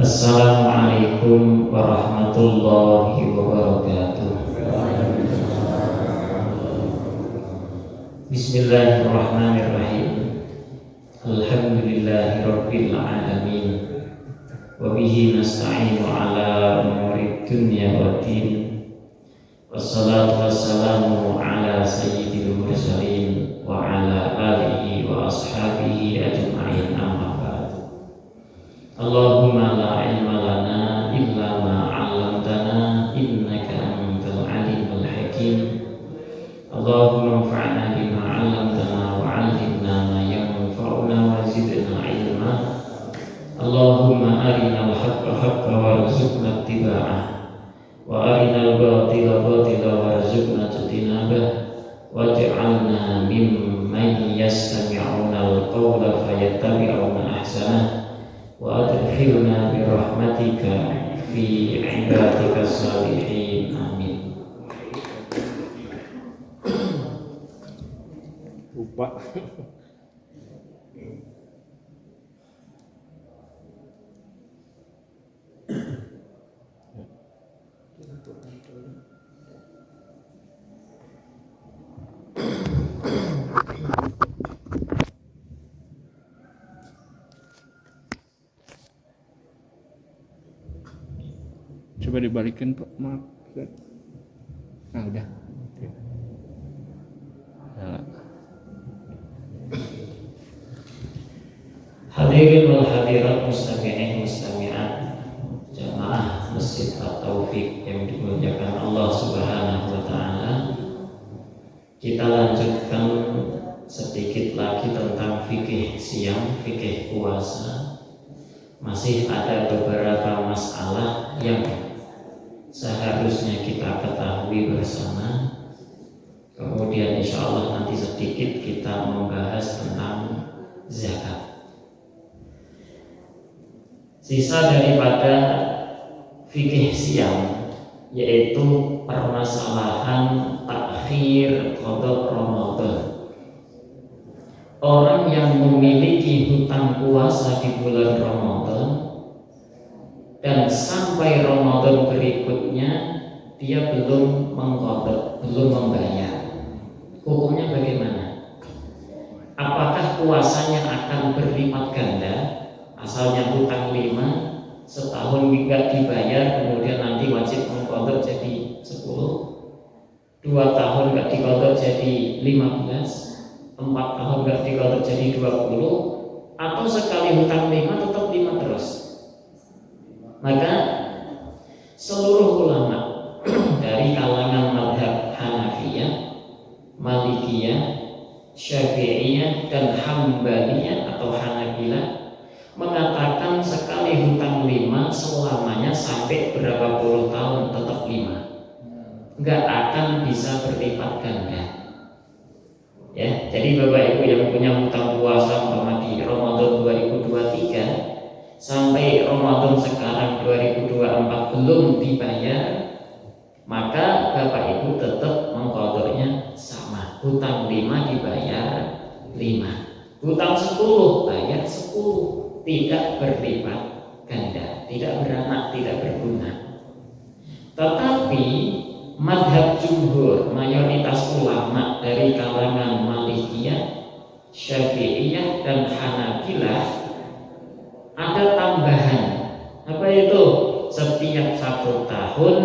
Assalamualaikum warahmatullahi wabarakatuh. Bismillahirrahmanirrahim. Alhamdulillahirabbil alamin. Wa bihi nasta'inu ala umurid dunya waddin. Wassalatu wassalamu ala sayyidil mursalin wa ala alihi wa ashabihi ajma'in, amma ba'd. Allahumma la ilma lana illa ma 'allamtana innaka antal alimul hakim. Allahumma anfa'na bima 'allamtana wa 'allimna ma yanfa'una wa zidna ilma. Allahumma arinal haqqa haqqan warzuqna ittiba'ah wa arinal batila batila warzuqna ijtinabah waj'alna mimman yastami'una al-qawla fayattabi'una ahsanah wa adkhilna bi rahmatika fi ibadika salihin, amin. Lupa. Coba dibalikin Pak, maaf. Nah udah. Nah. Hadirin wal hadirat, mustami'in mustami'at jamaah Masjid At-Taufiq yang dimuliakan Allah Subhanahu wa taala. Kita lanjutkan sedikit lagi tentang fikih siang, fikih puasa. Masih ada beberapa masalah yang seharusnya kita ketahui bersama. Kemudian insya Allah nanti sedikit kita membahas tentang zakat. Sisa daripada fikih siang yaitu permasalahan takhir qada Ramadan. Orang yang memiliki hutang puasa di bulan Ramadan dan sampai Ramadan berikutnya dia belum mengqada, belum membayar, hukumnya bagaimana? Apakah puasanya akan berlipat ganda? Asalnya hutang 5, setahun nggak dibayar, kemudian nanti wajib mengqada jadi 10, 2 tahun nggak diqada jadi 15, 4 tahun nggak diqada jadi 20, atau sekali hutang 5 tetap 5 terus. Maka seluruh ulama dari kalangan mazhab Hanafiyah, Malikiyah, Syafi'iyah dan Hambaliyah atau Hanabilah mengatakan sekali hutang 5 selamanya sampai berapa puluh tahun tetap 5, nggak akan bisa berlipat ganda. Ya, jadi Bapak Ibu yang punya hutang puasa umpama di Ramadan 2023 sampai Ramadan sekarang 2024 belum dibayar, maka Bapak Ibu tetap mengqadanya sama. Hutang 5 dibayar 5, hutang 10 bayar 10, tidak berlipat ganda, tidak beranak, tidak berguna. Tetapi madhab jumhur, mayoritas ulama dari kalangan Malikiyah, Syafi'iyah dan Hanabilah ada tambahan. Apa itu? Setiap 1 tahun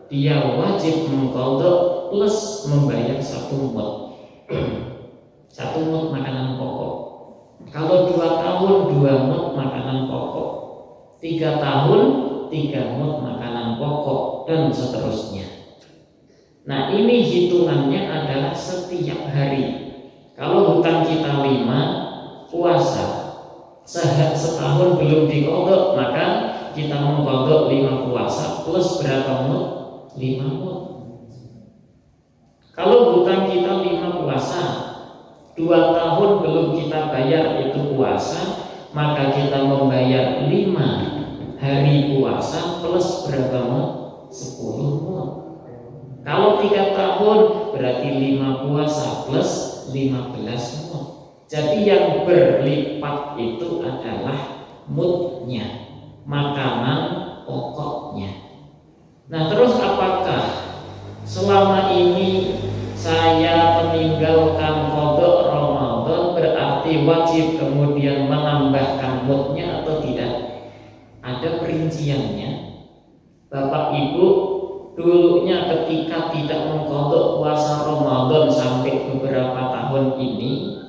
dia wajib mengqada plus membayar 1 mud. 1 mud makanan pokok. Kalau 2 tahun 2 mud makanan pokok, 3 tahun 3 mud makanan pokok, dan seterusnya. Nah, ini hitungannya adalah setiap hari. Kalau hutang kita 5 puasa, setahun belum dikodok, maka kita mengkodok 5 puasa plus berapa mud? 5 mud. Kalau hutang kita 5 puasa, 2 tahun belum kita bayar itu puasa, maka kita membayar 5 hari puasa plus berapa mud? 10 mud. Kalau 3 tahun berarti 5 puasa plus 15 mud. Jadi yang berlipat itu adalah mudnya, makanan pokoknya. Nah, terus apakah selama ini saya meninggalkan qada Ramadan berarti wajib kemudian menambahkan mudnya atau tidak? Ada perinciannya. Bapak Ibu, dulunya ketika tidak mengqada puasa Ramadan sampai beberapa tahun ini,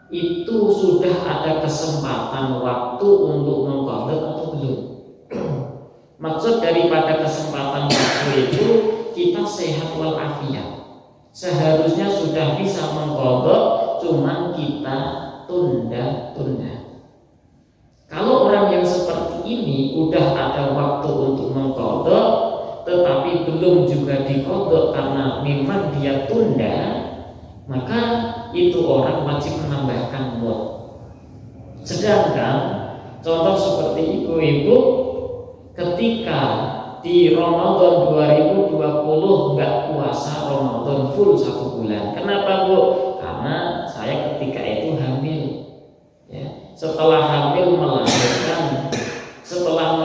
itu sudah ada kesempatan waktu untuk mengqada atau belum? Maksud daripada kesempatan waktu itu, kita sehat walafiat, seharusnya sudah bisa mengqada, cuman kita tunda-tunda. Kalau orang yang seperti ini udah ada waktu untuk mengqada tetapi belum juga diqada karena memang dia tunda, maka itu orang wajib menambahkan mud. Sedangkan contoh seperti ibu-ibu ketika di Ramadan 2020 nggak puasa Ramadan full 1 bulan. Kenapa, Bu? Karena saya ketika itu hamil. Ya, setelah hamil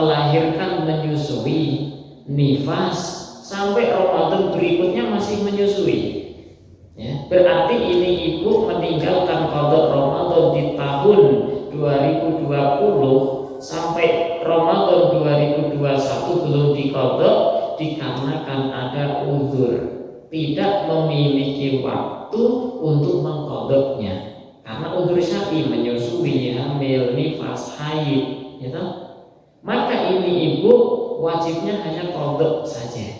melahirkan menyusui, nifas, sampai Ramadan berikutnya masih menyusui. Ya, berarti ini ibu meninggalkan qada Ramadan di tahun 2020 sampai Ramadan 2021 belum diqada dikarenakan ada uzur, tidak memiliki waktu untuk mengqadanya karena uzur syar'i, menyusui, hamil, nifas, haid, gitu. Maka ini ibu wajibnya hanya qada saja,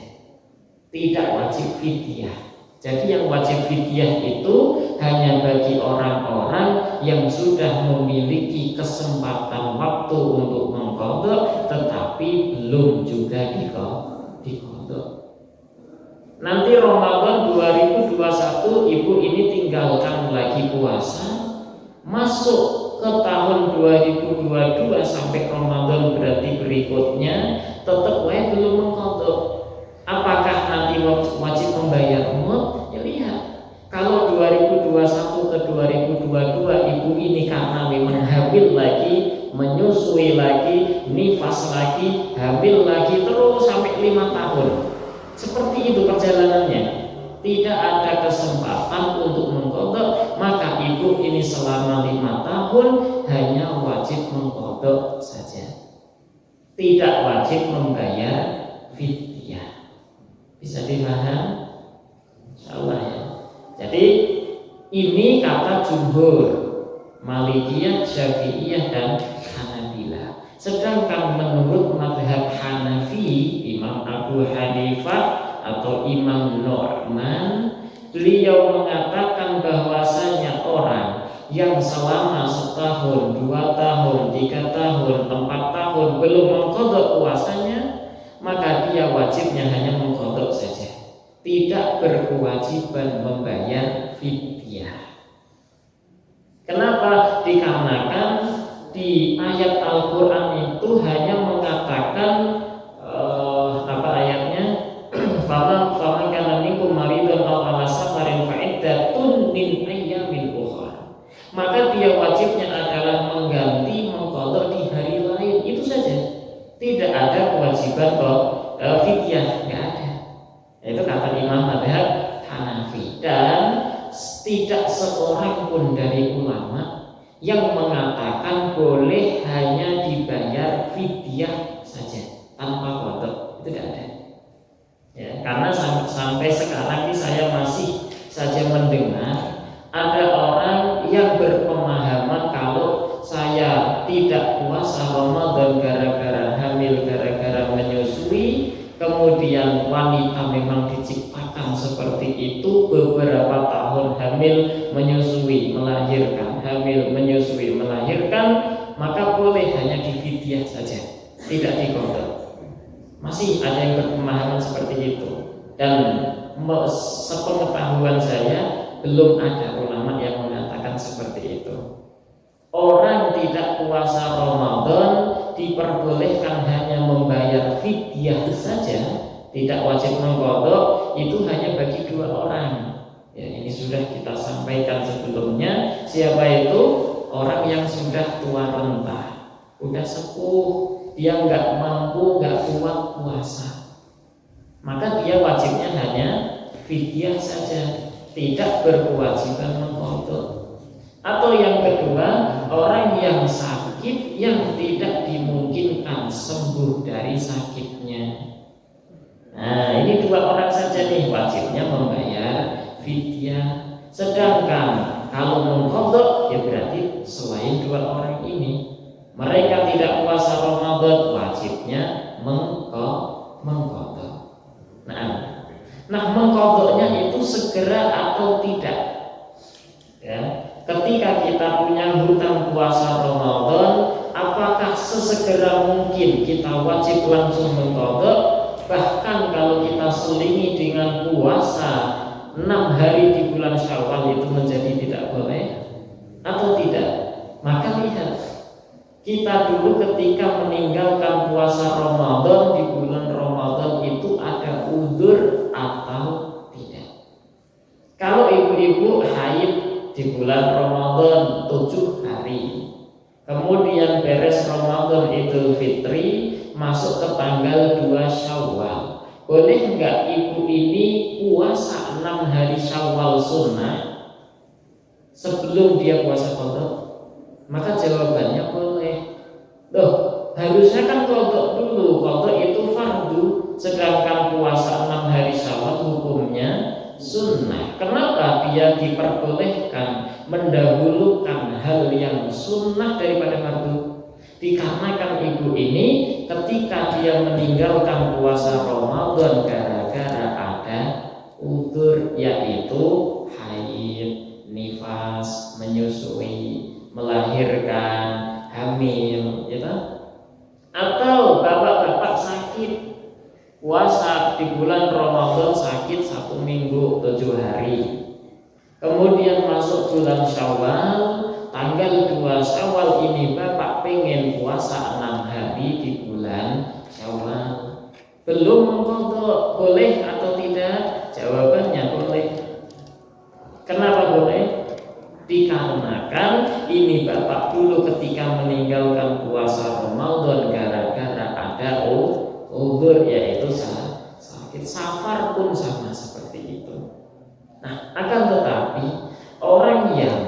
tidak wajib fidyah. Jadi yang wajib fidyah itu hanya bagi orang-orang yang sudah memiliki kesempatan waktu untuk mengqada tetapi belum juga diqada. Nanti Ramadan 2021 ibu ini tinggalkan lagi puasa, masuk ke tahun 2022 sampai Ramadan berarti berikutnya tetap belum mengqada. Apakah nanti wajib membayar mud? Ya lihat. Kalau 2021 ke 2022 ibu ini karena memang hamil lagi, menyusui lagi, nifas lagi, hamil lagi terus sampai 5 tahun. Seperti itu perjalanannya. Tidak ada kesempatan untuk mengqada, maka ibu ini selama 5 tahun hanya wajib mengqada saja. Tidak wajib membayar fidyah. Bisa dipaham? Insyaallah ya. Jadi ini kata jumhur Malikiyah, Syafi'iyah dan Hanabilah. Sedangkan menurut mazhab Hanafi, Imam Abu Hanifah atau Imam Nu'man, beliau mengatakan bahwasanya orang yang selama 1 tahun, 2 tahun, 3 tahun, 4 tahun belum mengqada puasanya, maka dia wajibnya hanya mengqada saja, tidak berkewajiban membayar fidyah. Kenapa? Dikarenakan di ayat Al-Quran itu hanya mengatakan apa ayatnya? Fama kana minkum maridun aw ala safarin fa iddatun min ayyamin ukhra. Maka dia wajibnya adalah mengganti mengqada di hari lain, itu saja. Tidak ada kewajiban fidyah, nggak ada. Itu kata Imam Mazhab Hanafi. Dan tidak seorang pun dari ulama yang mengatakan boleh hanya dibayar fidyah saja tanpa qada. Itu tidak ada. Ya, karena sampai sekarang ini saya masih saja mendengar ada orang yang berpemahaman kalau saya tidak puasa Ramadan gara-gara hamil, gara-gara menyusui, kemudian wanita memang diciptakan seperti itu, beberapa tahun hamil, menyusui, melahirkan, hamil, menyusui, melahirkan, maka boleh hanya difidyah saja, tidak diqadha. Masih ada yang berpemahaman seperti itu, dan sepengetahuan saya belum ada ulama yang mengatakan seperti itu. Orang tidak puasa Ramadan diperbolehkan hanya membayar fidyah saja, tidak wajib mengqadha. Itu hanya bagi 2 orang. Ya, ini sudah kita sampaikan sebelumnya. Siapa itu? Orang yang sudah tua renta, udah sepuh, dia nggak mampu, nggak kuat puasa, maka dia wajibnya hanya fidyah saja, tidak berkewajiban mengqadha. Atau yang kedua, orang yang sakit yang tidak dimungkinkan sembuh dari sakitnya. Nah, ini 2 orang saja nih wajibnya membayar fidyah. Sedangkan kalau mengqadha ya berarti selain 2 orang ini, mereka tidak puasa Ramadan, wajibnya mengqadha. Nah, mengqadhanya itu segera atau tidak? Ya. Ketika kita punya hutang puasa Ramadan, apakah sesegera mungkin kita wajib langsung mengqadha? Bahkan kalau kita selingi dengan puasa 6 hari di bulan Syawal itu menjadi tidak boleh atau tidak? Maka lihat, kita dulu ketika meninggalkan puasa Ramadan di bulan Ramadan itu ada uzur atau tidak? Kalau ibu-ibu haid di bulan Ramadan 7 hari, kemudian beres Ramadan Idul Fitri, masuk ke tanggal 2 Syawal, boleh enggak ibu ini puasa 6 hari Syawal sunnah sebelum dia puasa qadha? Maka jawabannya boleh. Loh, harusnya kan qadha dulu, qadha itu fardu, sedangkan puasa 6 hari Syawal hukumnya sunnah. Kenapa dia diperbolehkan mendahulukan hal yang sunnah daripada fardu? Dikarenakan ibu ini ketika dia meninggalkan puasa Ramadan gara-gara ada udzur, yaitu haid, nifas, menyusui, melahirkan, hamil, gitu. Atau bapak-bapak sakit, puasa di bulan Ramadan sakit 1 minggu 7 hari, kemudian masuk bulan Syawal, tanggal 2 Syawal ini bapak pengen puasa 6 hari di bulan Syawal, belum mengqadha, boleh atau tidak? Jawabannya boleh. Kenapa boleh? Dikarenakan ini bapak dulu ketika meninggalkan puasa Ramadan gara-gara ada uzur, yaitu sakit. Safar pun sama seperti itu. Nah, akan tetapi orang yang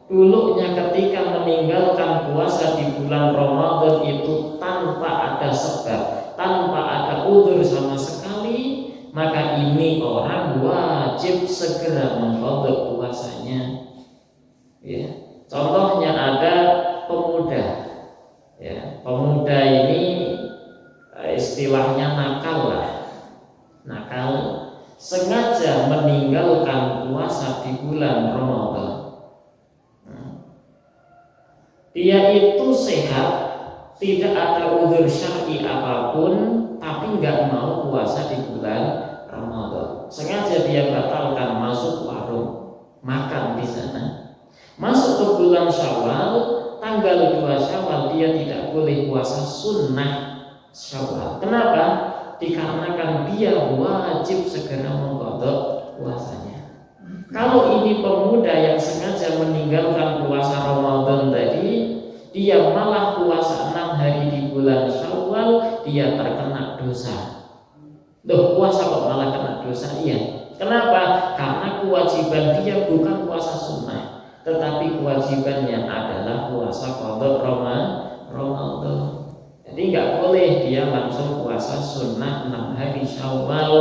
dulunya ketika meninggalkan puasa di bulan Ramadan itu tanpa ada sebab, tanpa ada uzur sama sekali, maka ini orang wajib segera mengqadha puasanya. Ya, contohnya ada pemuda. Ya, pemuda ini istilahnya nakal lah, nakal, sengaja meninggalkan puasa di bulan Ramadan. Dia itu sehat, tidak ada uzur syar'i apapun, tapi nggak mau puasa di bulan Ramadan. Sengaja dia batalkan, masuk warung, makan di sana. Masuk ke bulan Syawal, tanggal 2 Syawal dia tidak boleh puasa sunnah Syawal. Kenapa? Dikarenakan dia wajib segera mengqadha puasanya. Kalau ini pemuda yang sengaja meninggalkan puasa Ramadan tadi, dia malah puasa 6 hari di bulan Syawal, dia terkena dosa. Loh, puasa kok malah kena dosa? Iya. Kenapa? Karena kewajiban dia bukan puasa sunnah, tetapi kewajibannya adalah puasa qadha Ramadan. Jadi nggak boleh dia langsung puasa sunnah 6 hari Syawal,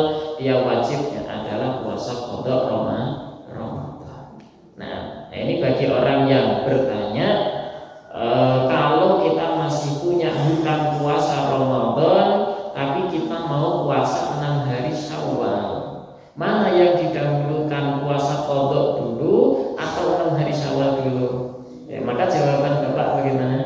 dia wajibnya adalah puasa qadha Ramadan. Nah, ini bagi orang yang bertanya, kalau kita masih punya hutang puasa Ramadan, tapi kita mau puasa 6 hari Syawal, mana yang didahulukan, puasa qadha dulu atau 6 hari Syawal dulu? Ya, maka jawaban Bapak bagaimana?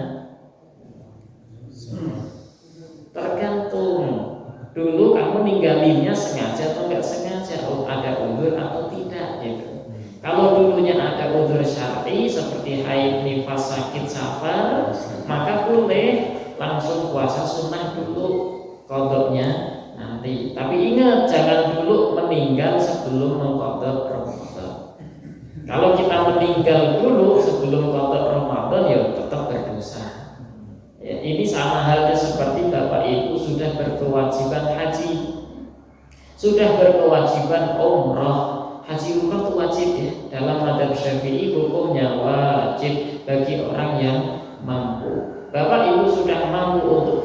meninggalinnya sengaja atau enggak sengaja, ada uzur atau tidak gitu. Kalau dulunya ada uzur syar'i seperti haid, nifas, sakit, safar, maka boleh langsung puasa sunnah dulu, qadanya nanti. Tapi ingat, jangan dulu meninggal sebelum mengqadha Ramadan. Kalau kita meninggal dulu sebelum qadha Ramadan ya tetap berdosa. Ya, ini sama halnya seperti Bapak Ibu sudah berkewajiban haji, sudah berkewajiban umrah. Haji umrah itu wajib ya. Dalam madzhab Syafi'i hukumnya wajib bagi orang yang mampu. Bapak Ibu sudah mampu untuk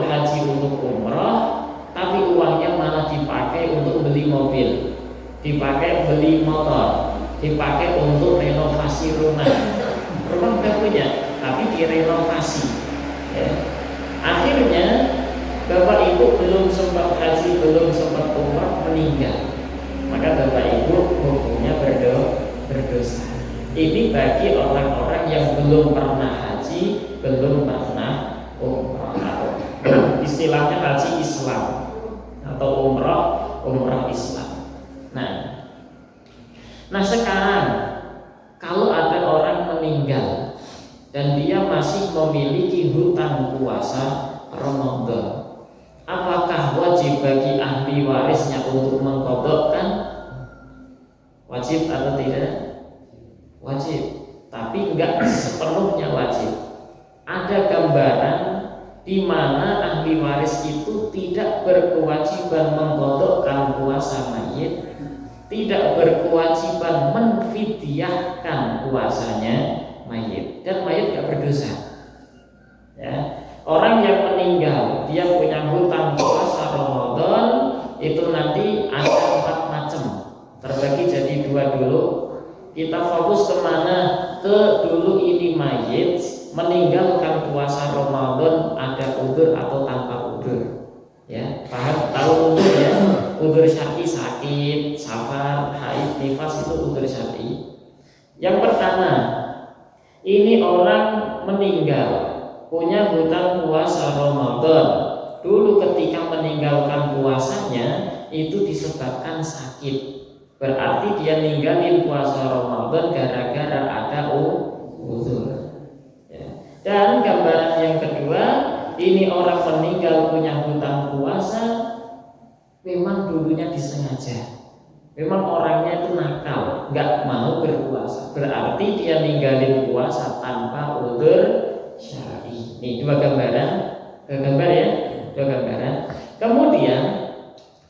haji, untuk umrah, tapi uangnya malah dipakai untuk beli mobil, dipakai beli motor, dipakai untuk renovasi rumah. Rumah udah punya, tapi direnovasi. Ya. Akhirnya Bapak Ibu belum sempat haji, belum sempat umrah, meninggal. Maka Bapak Ibu hukumnya berdosa. Ini bagi orang-orang yang belum pernah haji, belum pernah umrah. Istilahnya haji Islam atau umrah Islam. Nah sekarang kalau ada orang meninggal dan dia masih memiliki hutang puasa Ramadan, apakah wajib bagi ahli warisnya untuk mengqadhakan? Wajib atau tidak? Wajib, tapi enggak sepenuhnya wajib. Ada gambaran di mana ahli waris itu tidak berkewajiban mengqadhakan puasa mayit, tidak berkewajiban menfidyahkan puasanya mayit, dan mayit enggak berdosa. Ya. Orang yang meninggal dia punya hutang puasa Ramadan itu nanti ada 4 macam, terbagi jadi 2 dulu. Kita fokus kemana? Ke dulu ini mayit meninggalkan puasa Ramadan ada udzur atau tanpa udzur. Ya, paham? Tahu udzur ya? Udzur syar'i sakit, safar, haid, nifas itu udzur syar'i. Yang pertama, ini orang meninggal punya hutang puasa Ramadan. Dulu ketika meninggalkan puasanya itu disebabkan sakit. Berarti dia ninggalin puasa Ramadan gara-gara ada uzur. Ya. Dan gambaran yang kedua, ini orang meninggal punya hutang puasa memang dulunya disengaja. Memang orangnya itu nakal, nggak mau berpuasa. Berarti dia ninggalin puasa tanpa uzur syar'i. Ini 2 gambaran, 2 gambar ya, 2 gambaran. Kemudian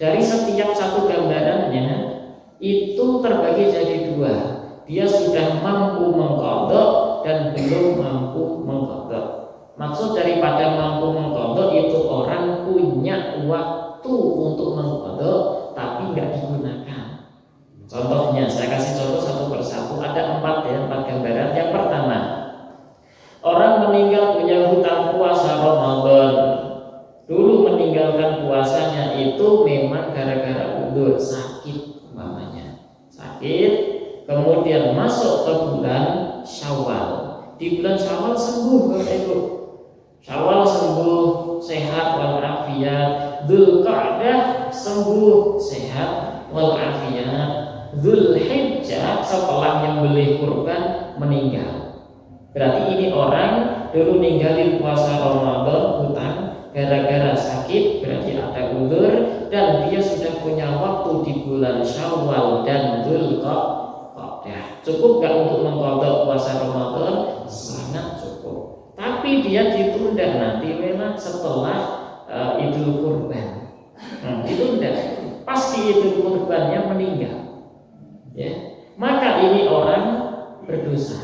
dari setiap satu gambarannya itu terbagi jadi 2. Dia sudah mampu mengqadha dan belum mampu mengqadha. Maksud daripada mampu mengqadha itu orang punya waktu untuk mengqadha tapi nggak digunakan. Contohnya, saya kasih contoh satu persatu. Ada 4 gambaran. Yang pertama, orang meninggal punya hutang puasa Ramadan. Dulu meninggalkan puasanya itu memang gara-gara uzur, sakit umpamanya. Sakit, kemudian masuk ke bulan Syawal. Di bulan Syawal sembuh Bapak Ibu. Syawal sembuh, sehat walafiat. Dzulqa'dah sembuh, sehat walafiat. Dzulhijjah setelah nyembelih kurban meninggal. Berarti ini orang dulu ninggalin puasa Ramadan hutang gara-gara sakit, berarti ada uzur, dan dia sudah punya waktu di bulan Syawal dan Dzulqa'dah. Cukup gak untuk mengqadha puasa Ramadan? Sangat cukup. Tapi dia ditunda nanti memang setelah Idul Kurban. Ditunda. Pasti Idul Kurbannya meninggal. Ya, maka ini orang berdosa.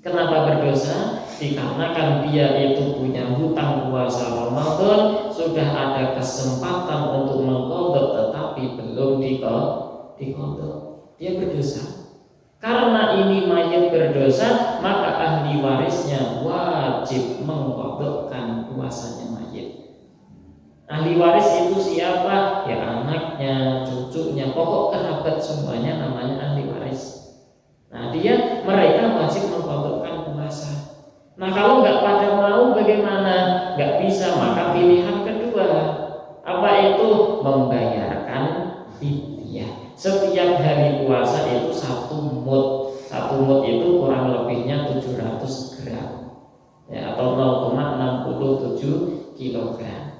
Kenapa berdosa? Dikarenakan dia itu punya hutang puasa Ramadan, sudah ada kesempatan untuk mengqadha tetapi belum diqadha. Dia berdosa. Karena ini mayit berdosa, maka ahli warisnya wajib mengqadhakan puasanya mayit. Ahli waris itu siapa? Ya anaknya, cucunya, pokok kerabat semuanya namanya ahli waris. Nah mereka wajib mengqadhakan puasa. Nah kalau nggak pada mau bagaimana? Nggak bisa, maka pilihan kedua apa itu? Membayarkan fidyah. Setiap hari puasa itu 1 mud. 1 mud itu kurang lebihnya 700 gram. Ya, atau 0,67 kilogram.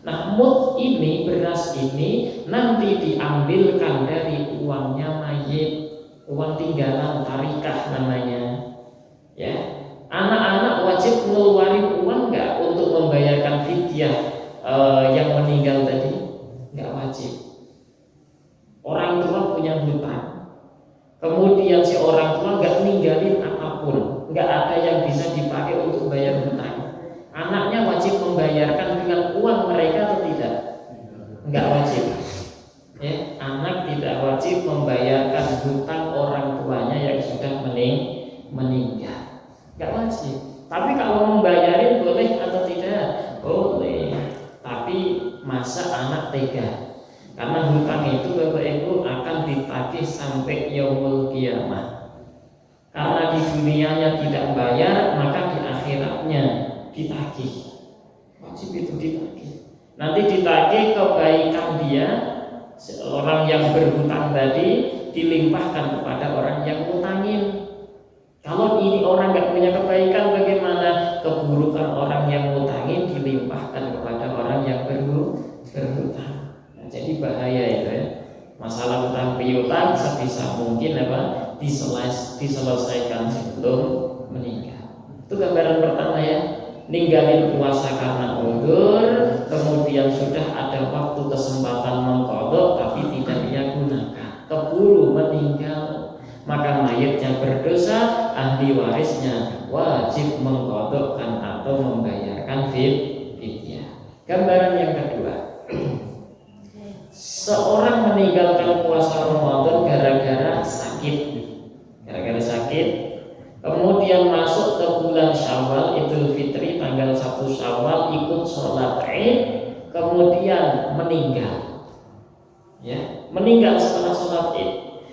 Nah, mud ini, beras ini nanti diambilkan dari uangnya mayit, uang tinggalan, tarikah namanya. Ya, anak-anak wajib ngeluarin uang nggak untuk membayarkan fidyah yang meninggal tadi? Nggak wajib. Orang tua punya hutang, kemudian si orang tua nggak ninggalin apapun, nggak ada yang bisa dipakai untuk bayar hutang. Anaknya wajib membayarkan dengan uang mereka atau tidak? Nggak wajib. Ya, anak tidak wajib membayarkan hutang orang tuanya yang sudah meninggal. Nggak wajib. Tapi kalau membayarin boleh atau tidak? Boleh. Tapi masa anak tega? Karena hutang itu Bapak Ibu akan ditagih sampai yaumul qiyamah. Karena di dunianya tidak bayar, maka di akhiratnya ditagih. Wajib itu ditagih. Nanti ditagih kebaikan dia, orang yang berhutang tadi dilimpahkan kepada orang yang ngutangin. Kalau ini orang nggak punya kebaikan, bagaimana? Keburukan orang yang ngutangin dilimpahkan kepada orang yang berhutang. Nah, jadi bahaya itu ya. Masalah hutang piutang sebisa mungkin diselesaikan sebelum meninggal. Itu gambaran pertama ya. Ninggalin puasa karena uzur, kemudian sudah ada waktu kesempatan mengqadha tapi tidak dia gunakan, keburu meninggal, maka mayitnya berdosa, ahli warisnya wajib mengqadhakan atau membayarkan fidyah. Gambaran yang kedua, seorang meninggalkan puasa Ramadan gara-gara sakit, kemudian masuk ke bulan Syawal, Idul Fitri tanggal 1 Syawal, ikut sholat Id, kemudian meninggal. Ya, meninggal setelah sholat Id.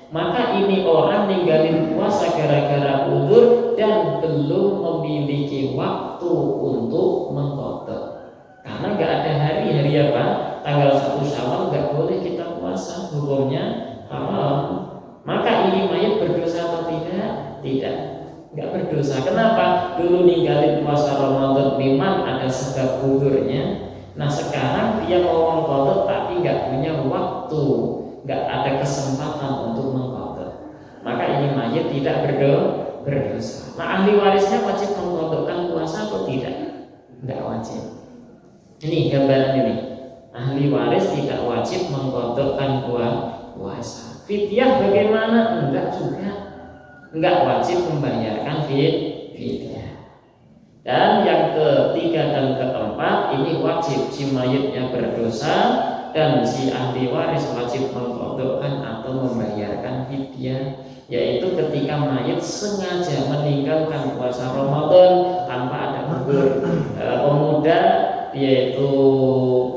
Maka ini orang ninggalin puasa gara-gara uzur dan belum memiliki waktu untuk mengqadha. Karena nggak ada hari apa? Tanggal 1 Syawal nggak boleh kita puasa, hukumnya haram. Maka ini mayat berdosa atau tidak? Tidak. Nggak berdosa. Kenapa? Dulu ninggalin puasa Ramadan memang ada sebab uzurnya. Nah sekarang dia mau mengqadha tapi nggak punya waktu, nggak ada kesempatan untuk mengqadha. Maka ini mayat tidak berdosa. Nah ahli warisnya wajib mengqadhakan puasa atau tidak? Nggak wajib. Ini gambaran ini. Ahli waris tidak wajib mengqadhakan puasa. Fidyah bagaimana? Enggak juga. Enggak wajib membayarkan fidyah. Dan yang ketiga dan keempat, ini wajib si mayitnya berdosa dan si ahli waris wajib mengqadhakan atau membayarkan fidyah, yaitu ketika mayit sengaja meninggalkan puasa Ramadan tanpa ada uzur. Pemuda yaitu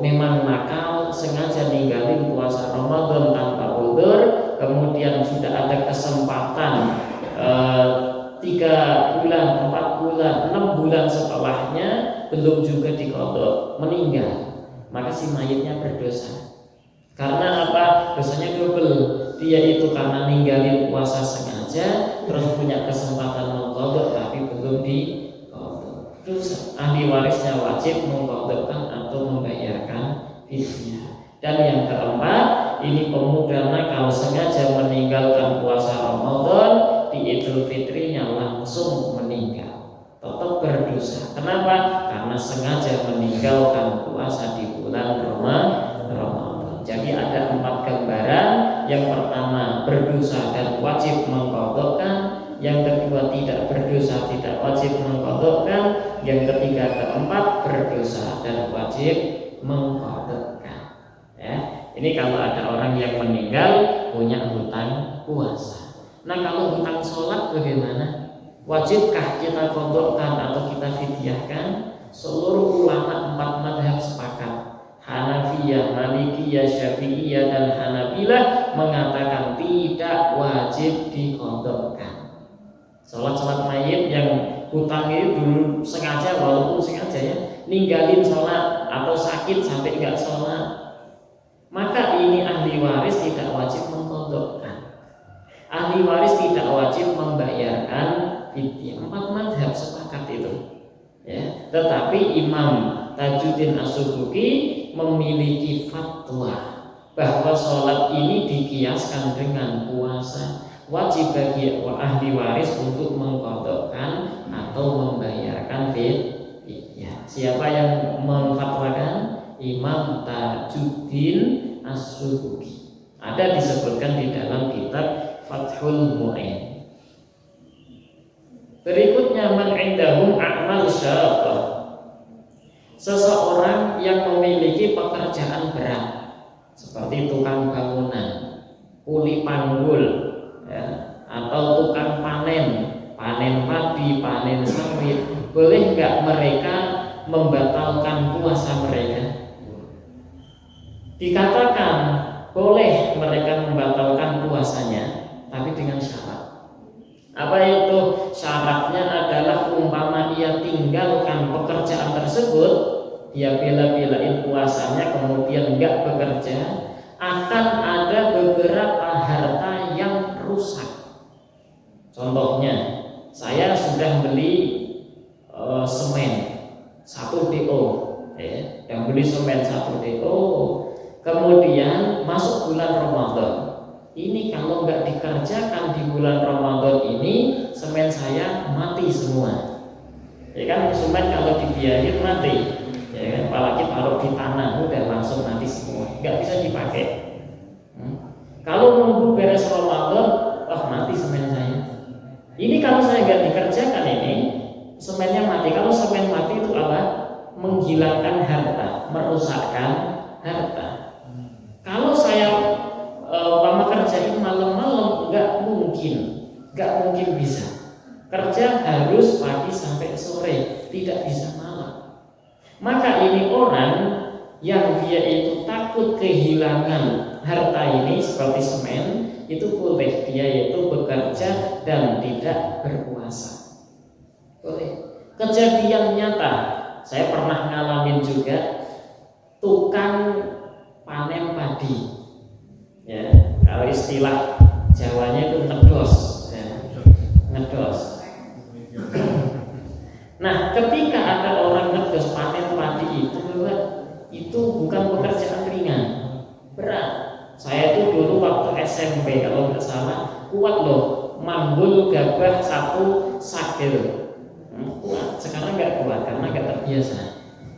memang nakal, sengaja ninggalin puasa Ramadan tanpa uzur, kemudian sudah ada kesempatan 3 bulan, 4 bulan, 6 bulan setelahnya belum juga diqadha, meninggal, maka si mayitnya berdosa. Karena apa? Dosanya double. Dia itu karena ninggalin puasa sengaja, terus punya kesempatan mengqadha tapi belum diqadha. Terus ahli warisnya wajib mengqadhakan atau membayarkan fidyah. Dan yang keempat, ini pemuda nakal sengaja meninggalkan puasa Ramadan, di Idul Fitrinya langsung meninggal, tetap berdosa. Kenapa? Karena sengaja meninggalkan puasa di bulan Ramadan. Jadi ada 4 gambaran. Yang pertama berdosa dan wajib mengqadhakan, yang kedua tidak berdosa tidak wajib mengqadhakan, yang ketiga keempat berdosa dan wajib mengqadhakan. Ya, ini kalau ada orang yang meninggal punya hutang puasa. Nah kalau hutang sholat bagaimana? Wajibkah kita qadhakan atau kita fidyahkan? Seluruh ulama 4 mazhab sepakat. Hanafiyah, Malikiyah, Syafi'iyah dan Hanabilah mengatakan tidak wajib diqadhakan. Sholat mayit yang hutang itu dulu sengaja, walaupun sengaja ya, ninggalin sholat atau sakit sampai nggak sholat, maka ini ahli waris tidak wajib mengqadhakan. Ahli waris tidak wajib membayarkan fidyah. 4 mazhab sepakat itu. Ya, tetapi Imam Tajuddin As-Subki memiliki fatwa bahwa sholat ini dikiaskan dengan puasa. Wajib bagi ahli waris untuk mengqadhakan atau membayarkan fidyah. Siapa yang memfatwakan? Imam Tajuddin As-Subki. Ada disebutkan di dalam kitab Fathul Mu'in. Berikutnya, man indahum a'mal syaqqah. Seseorang yang memiliki pekerjaan berat seperti tukang bangunan, kuli panggul, ya, atau tukang panen padi, panen sawit, boleh nggak mereka membatalkan puasa mereka? Dikatakan boleh mereka membatalkan puasanya, tapi dengan syarat. Apa itu? Syaratnya adalah umpama ia tinggalkan pekerjaan tersebut, dia bela-belain puasanya kemudian enggak bekerja, akan ada beberapa harta yang rusak. Contohnya, saya sudah beli semen 1 DO, ya, yang beli semen 1 DO, kemudian masuk bulan Ramadan. Ini kalau nggak dikerjakan di bulan Ramadan ini, semen saya mati semua. Ya kan, semen kalau dibiarin mati. Ya kan, apalagi taruh di tanah udah langsung mati semua, nggak bisa dipakai. Kalau nunggu beres Ramadan, mati semen saya. Ini kalau saya nggak dikerjakan ini, semennya mati. Kalau semen mati itu apa? Menghilangkan harta, merusakkan harta. Kalau saya kerjain malam-malam, nggak mungkin bisa. Kerja harus pagi sampai sore, tidak bisa malam. Maka ini orang yang dia itu takut kehilangan harta ini seperti semen, itu boleh dia itu bekerja dan tidak berpuasa. Boleh. Kejadian nyata, saya pernah ngalamin juga, tukang panen padi, ya, kalau istilah Jawanya itu ngedos, ya, ngedos. Nah, ketika ada orang ngedos panen padi itu bukan pekerjaan ringan, berat. Saya itu dulu waktu SMP kalau nggak salah kuat loh, manggul gabah 1 sak gitu. Kuat. Sekarang nggak kuat karena nggak terbiasa.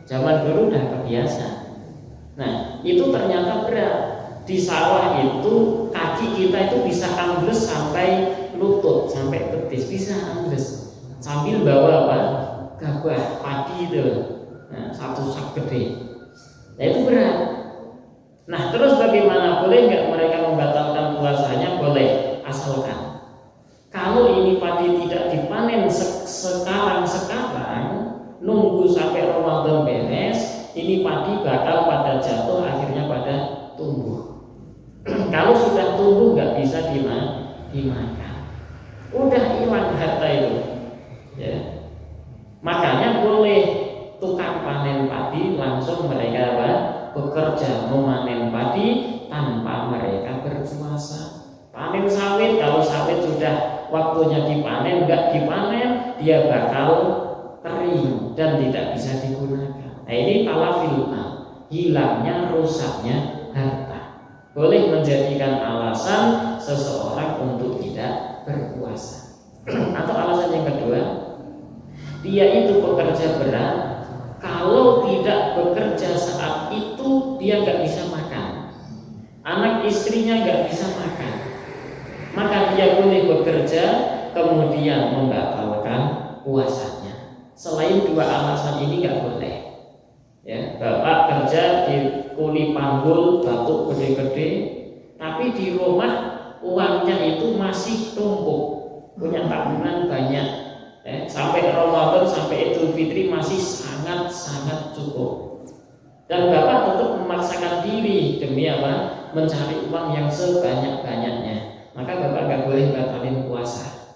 Zaman dulu udah terbiasa. Nah, itu ternyata berat. Di sawah itu kaki kita itu bisa ambles sampai lutut, sampai betis, bisa ambles. Sambil bawa apa? Gabah padi itu. Nah, 1 sak gede. Nah, itu berat. Nah, terus bagaimana? Boleh nggak mereka membatalkan puasanya? Boleh, asalkan kalau ini padi tidak dipanen sekarang, nunggu sampai Ramadan beres, ini padi bakal pada jatuh, akhirnya pada tumbuh. Kalau sudah tumbuh nggak bisa dimakan, udah hilang harta itu, ya. Makanya boleh tukang panen padi langsung mereka bekerja memanen padi tanpa mereka berpuasa. Panen sawit, kalau sawit sudah waktunya dipanen, nggak dipanen, dia bakal kering dan tidak bisa digunakan. Nah, ini talafil mal, hilangnya, rusaknya harta, boleh menjadikan alasan seseorang untuk tidak berpuasa. Atau alasan yang kedua, dia itu bekerja berat, kalau tidak bekerja saat itu dia nggak bisa makan, anak istrinya nggak bisa makan, maka dia boleh bekerja kemudian membatalkan puasanya. Selain 2 alasan ini nggak boleh. Ya, bapak kerja di kuli panggul batu gede-gede, tapi di rumah uangnya itu masih tumpuk, punya tabungan banyak, ya, sampai Ramadan, sampai Idul Fitri masih sangat cukup, dan bapak tetap memaksakan diri demi apa? Mencari uang yang sebanyak-banyaknya, maka bapak nggak boleh batalin puasa.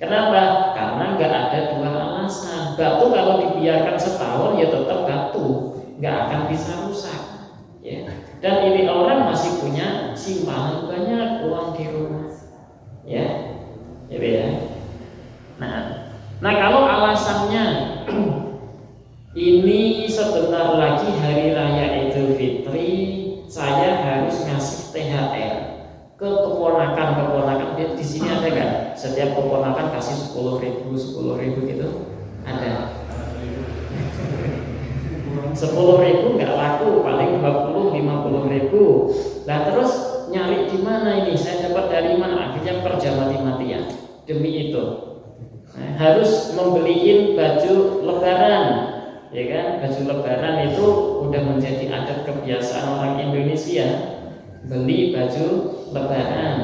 Kenapa? Karena nggak ada 2 alasan. Batu kalau dibiarkan setahun ya tetap batu, nggak akan bisa rusak. ya. Dan ini orang masih punya simpanan banyak uang di rumah, ya, gitu ya. Nah kalau alasannya ini sebentar lagi hari raya Idul Fitri, saya harus ngasih THR ke keponakan di sini ada kan? Setiap keponakan kasih 10.000 gitu, ada. 10.000 nggak laku, paling 50.000. Nah terus nyari di mana ini? Saya dapat dari mana? Akhirnya kerja mati-matian demi itu. Nah, harus membeliin baju lebaran, ya kan? Baju lebaran itu udah menjadi adat kebiasaan orang Indonesia, beli baju lebaran.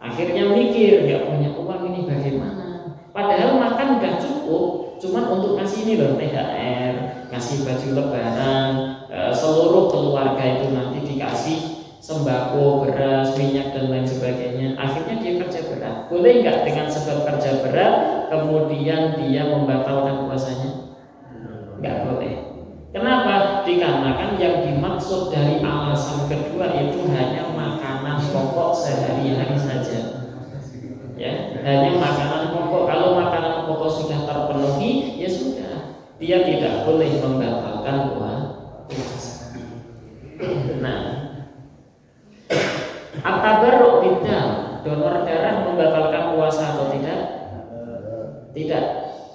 Akhirnya mikir nggak punya uang ini bagaimana? Padahal makan udah cukup, cuman untuk ngasih ini loh THR, ngasih baju lebaran, seluruh keluarga itu nanti dikasih sembako, beras, minyak dan lain sebagainya. Akhirnya dia kerja berat. Boleh nggak dengan sebab kerja berat kemudian dia membatalkan puasanya? Nggak boleh. Kenapa? Dikarenakan yang dimaksud dari alasan kedua itu hanya makanan pokok sehari-hari saja. Ya, hanya makanan pokok. Kalau makanan pokok sudah terpenuhi, ya sudah, dia tidak boleh membatalkan puasa. Nah, at-tabarruk bidam, donor darah membatalkan puasa atau tidak? Tidak.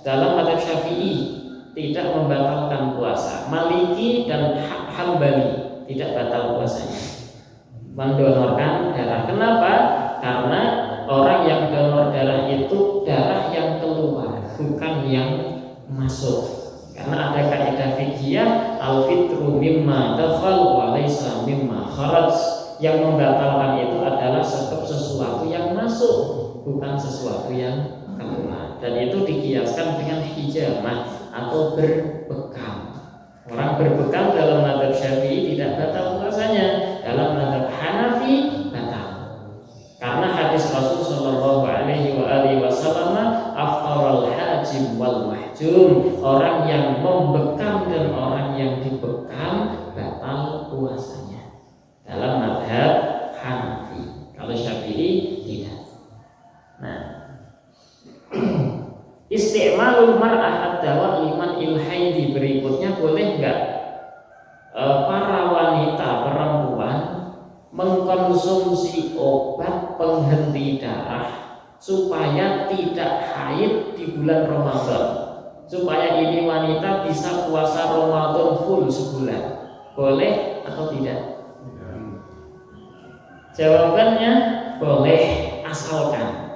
Dalam mazhab Syafi'i tidak membatalkan puasa. Maliki dan Hambali tidak batal puasanya. Mendonorkan darah. Kenapa? Karena orang yang donor darah itu darah yang keluar, bukan yang masuk. Karena ada kaidah fikih al-fitru mimma dakhal wa laysa mimma kharaj. Yang membatalkan itu adalah sebab sesuatu yang masuk, bukan sesuatu yang keluar. Dan itu dikiaskan dengan hijamah atau berbekam. Orang berbekam dalam mazhab Syafi'i tidak batal puasanya, dalam mazhab Hanafi batal. Karena hadis Rasul sallallahu alaihi wasallam, aftarul hajim wal mahjum, orang yang membekam dan orang yang dibekam batal puasanya. Dalam mazhab Hanafi. Kalau Syafi'i tidak. Nah, isti'malul mar'ah ad-dawa liman ilhaidi, berikutnya boleh enggak para wanita perempuan mengkonsumsi obat penghenti darah supaya tidak haid di bulan Ramadan, supaya ini wanita bisa puasa Ramadan full sebulan, boleh atau tidak? Jawabannya boleh, asalkan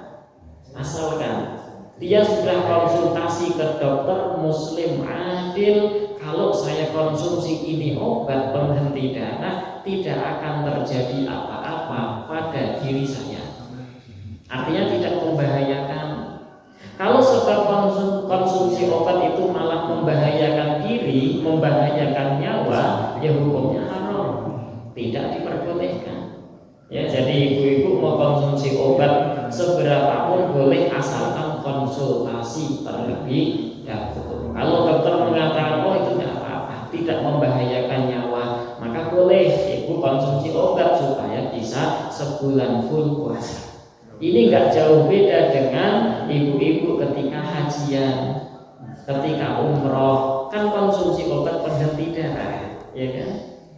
dia sudah konsultasi ke dokter muslim adil. Kalau saya konsumsi ini obat penghenti darah, tidak akan terjadi apa-apa pada diri saya. Artinya tidak membahayakan. Kalau sebab konsumsi obat itu malah membahayakan diri, membahayakan nyawa, ya hukumnya haram, tidak diperbolehkan. Ya, jadi ibu-ibu mau konsumsi obat seberapapun boleh, asalkan konsultasi terlebih dahulu. Kalau dokter mengatakan oh itu tidak apa-apa, tidak membahayakan nyawa, maka boleh ibu konsumsi obat supaya bisa sebulan full puasa. Ini nggak jauh beda dengan ibu-ibu ketika hajian, ketika umroh, kan konsumsi obat penghenti darah, ya kan?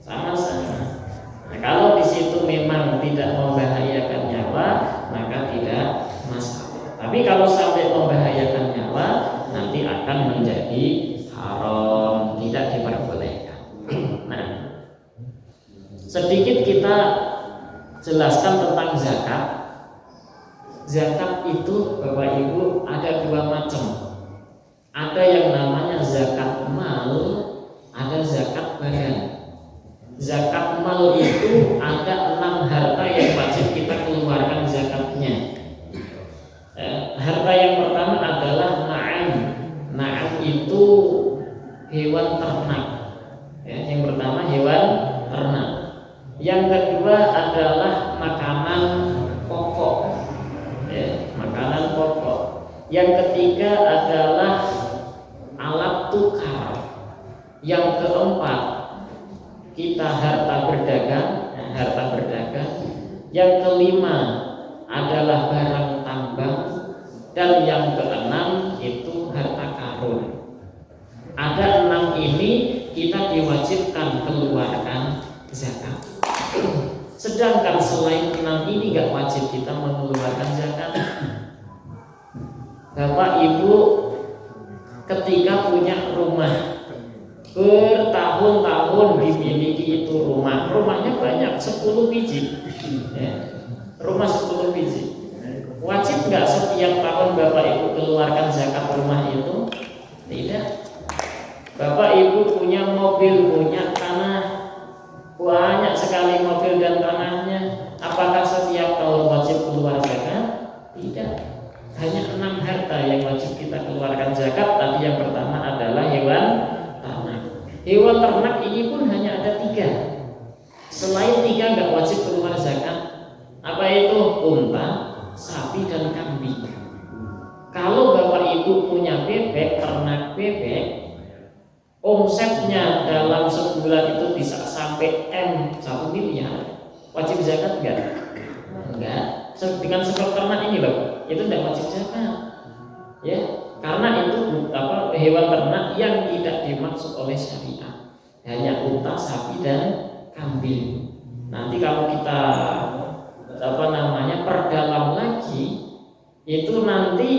Sama-sama. Nah, kalau di situ memang tidak membahayakan nyawa, maka tidak masalah. Tapi kalau sampai membahayakan nyawa, nanti akan menjadi haram, tidak diperbolehkan. Nah, sedikit kita jelaskan tentang zakat. Zakat itu Bapak Ibu ada dua macam. Ada yang namanya zakat mal, ada zakat badan. Zakat mal itu ada 6 harta yang wajib kita keluarkan zakatnya. Harta yang pertama adalah na'am. Na'am itu hewan ternak. Yang pertama hewan ternak. Yang kedua adalah makanan pokok. Makanan pokok. Yang ketiga adalah alat tukar. Yang keempat kita harta berdagang, harta berdagang. Yang kelima adalah barang tambang, dan yang keenam itu harta karun. Ada 6 ini kita diwajibkan keluarkan zakat. Sedangkan selain 6 ini nggak wajib kita mengeluarkan zakat. Bapak Ibu ketika punya rumah, bertahun-tahun dimiliki itu rumahnya banyak 10 biji, ya. Rumah 10 biji. Wajib nggak setiap tahun Bapak Ibu keluarkan zakat rumah itu? Tidak. Bapak Ibu punya mobil, punya tanah, banyak sekali mobil dan tanahnya. Apakah setiap tahun wajib keluar zakat? Tidak. Hanya 6 harta yang wajib kita keluarkan zakat. Tadi yang pertama adalah hewan ternak. Hewan ternak ini pun hanya ada 3. Selain 3 nggak wajib keluar zakat. Apa itu? Unta, sapi, dan kambing. Kalau Bapak Ibu punya bebek, ternak bebek, omsetnya dalam sebulan itu bisa sampai 1 miliar, wajib zakat enggak? Enggak. Dengan sebab ternak ini loh, itu tidak wajib zakat, ya, karena itu hewan ternak yang tidak dimaksud oleh syariat, hanya unta, sapi, dan kambing. Nanti kalau kita perdalam lagi, itu nanti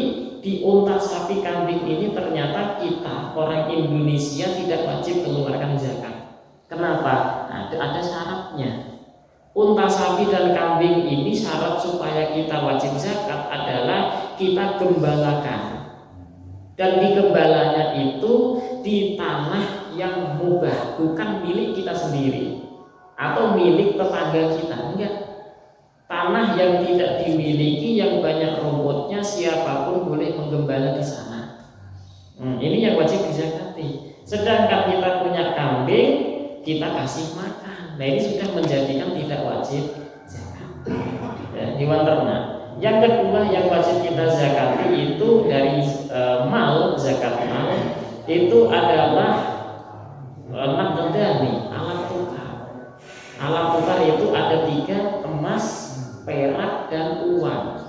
di unta, sapi, kambing ini ternyata kita orang Indonesia tidak wajib keluarkan zakat. Kenapa? Ada syaratnya. Unta, sapi, dan kambing ini syarat supaya kita wajib zakat adalah kita gembalakan. Dan di gembalanya itu di tanah yang mubah, bukan milik kita sendiri atau milik tetangga kita, enggak. Tanah yang tidak dimiliki, yang banyak rumputnya, siapapun boleh menggembala di sana. Ini yang wajib dizakati. Sedangkan kita punya kambing, kita kasih makan. Nah, ini sudah menjadikan tidak wajib zakat. Ya, hewan ternak. Yang kedua yang wajib kita zakati itu dari mal, zakat mal, itu adalah naqdani, alat tukar. Alat tukar itu ada 3, emas, perak, dan uang.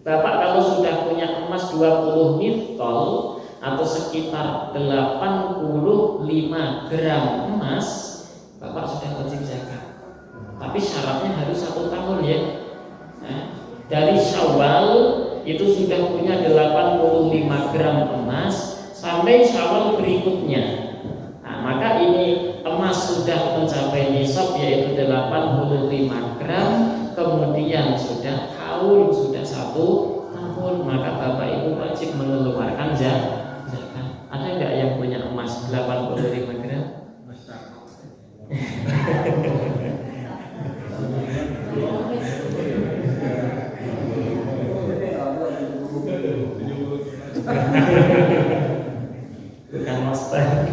Bapak kalau sudah punya emas 20 mithqal atau sekitar 85 gram emas, Bapak sudah wajib zakat. Tapi syaratnya harus 1 tahun, ya. Nah, dari Syawal itu sudah punya 85 gram emas sampai Syawal berikutnya. Nah, maka ini emas sudah mencapai nisab, yaitu 85 gram, kemudian sudah haul, sudah 1 tahun, maka Bapak Ibu wajib mengeluarkan zakat. Ada nggak yang punya emas 85 gram? Bukan master.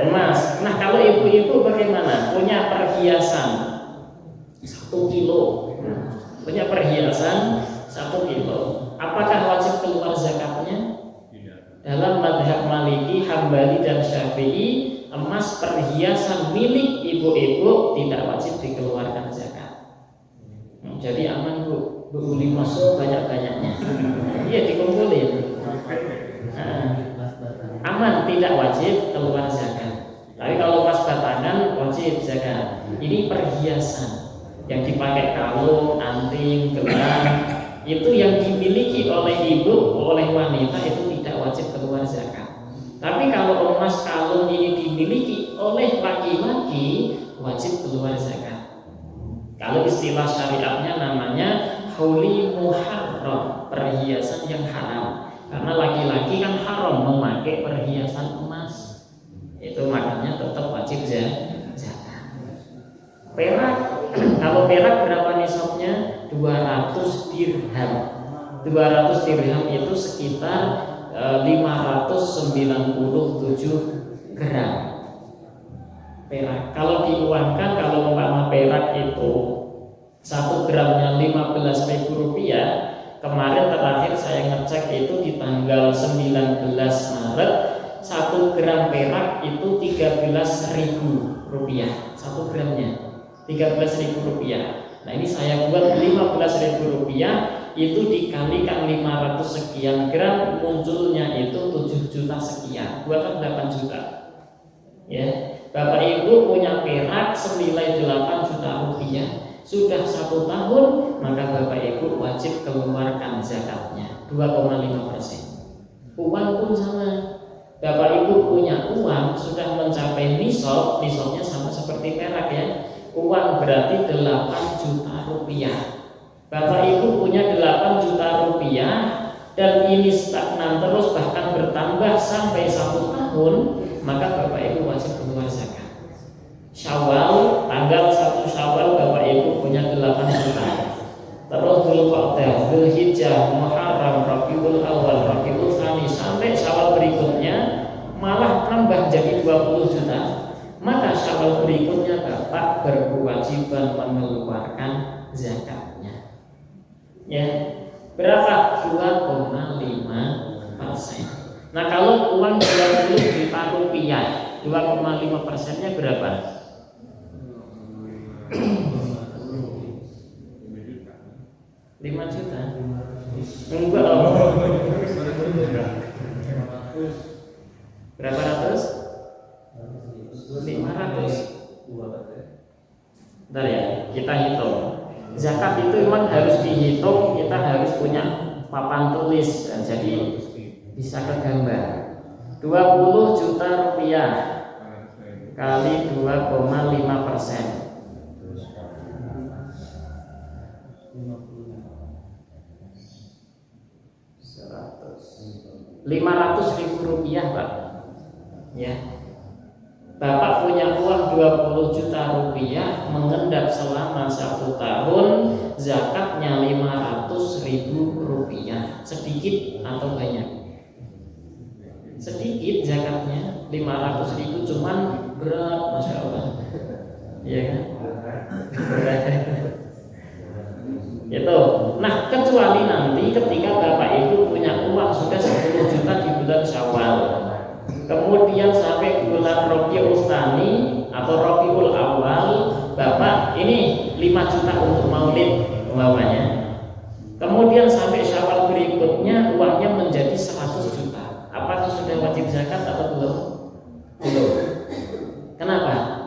Emas. Nah, kalau ibu-ibu bagaimana? Punya perhiasan 1 kilo. Punya perhiasan 1 kilo. Apakah wajib keluar zakatnya? Dalam madhab Maliki, Hambali, dan Syafi'i, emas perhiasan milik ibu-ibu tidak wajib dikeluarkan zakat. Jadi aman, Bu. Bu Uli masuk banyak-banyaknya. Iya, dikumpulin. Aman, tidak wajib keluar zakat. Tapi kalau emas batangan wajib zakat. Ini perhiasan yang dipakai kalung, anting, gelang, itu yang dimiliki oleh ibu, oleh wanita, itu tidak wajib keluar zakat. Tapi kalau emas kalung ini dimiliki oleh laki-laki, wajib keluar zakat. Kalau istilah syariatnya namanya hauli muharram, perhiasan yang haram. Karena laki-laki kan haram memakai perhiasan emas. Itu makanya tetap wajib zakat. Perak, kalau perak berapa nisabnya? 200 dirham. 200 dirham itu sekitar 597 gram perak. Kalau diuangkan, kalau umpama perak itu 1 gramnya 15.000 rupiah. Kemarin terakhir saya ngecek itu di tanggal 19 Maret 1 Rp13.000 1 gramnya, Rp13.000. Nah ini saya buat Rp15.000, itu dikalikan 500 sekian gram, munculnya itu 7 juta sekian, bukan 8 juta. Ya, Bapak Ibu punya perak senilai 8 juta rupiah, sudah 1 tahun, maka Bapak Ibu wajib keluarkan zakatnya 2,5%. Uang pun sama. Bapak Ibu punya uang sudah mencapai nisab, nisabnya sama seperti perak ya. Uang berarti 8 juta rupiah. Bapak Ibu punya 8 juta rupiah dan ini stagnan terus bahkan bertambah sampai 1 tahun, maka Bapak Ibu wajib keluar zakat. Syawal, tanggal 1 Syawal Bapak Ibu punya 8 juta. Terus Dzulqa'dah, Dzulhijjah, Muharram, Rabiul Awal, Rabiul Tsani sampai Syawal berikutnya malah nambah jadi 20 juta. Maka Syawal berikutnya Bapak berkewajiban mengeluarkan zakatnya. Ya, berapa? 2,5%. Nah kalau uang 20 juta rupiah, 2,5%-nya berapa? 5 juta? Enggak. Berapa ratus? 500. Bentar ya, kita hitung. Zakat itu memang harus dihitung, kita harus punya papan tulis, jadi bisa kegambar. 20 juta rupiah kali 2,5%. 500.000 rupiah Pak. Ya. Bapak punya uang 20 juta rupiah, mengendap selama 1 tahun, zakatnya 500.000 rupiah. Sedikit atau banyak? Sedikit zakatnya, 500.000, cuman berat, Masya Allah. Iya kan? Itu. Nah, kecuali nanti ketika Bapak Ibu punya uang sudah 10 juta di bulan Syawal, kemudian sampai bulan Rabiul Tsani atau Rabiul Awal, Bapak ini 5 juta untuk maulid umpamanya. Kemudian sampai Syawal berikutnya uangnya menjadi 100 juta. Apakah sudah wajib zakat atau belum? Belum. Kenapa?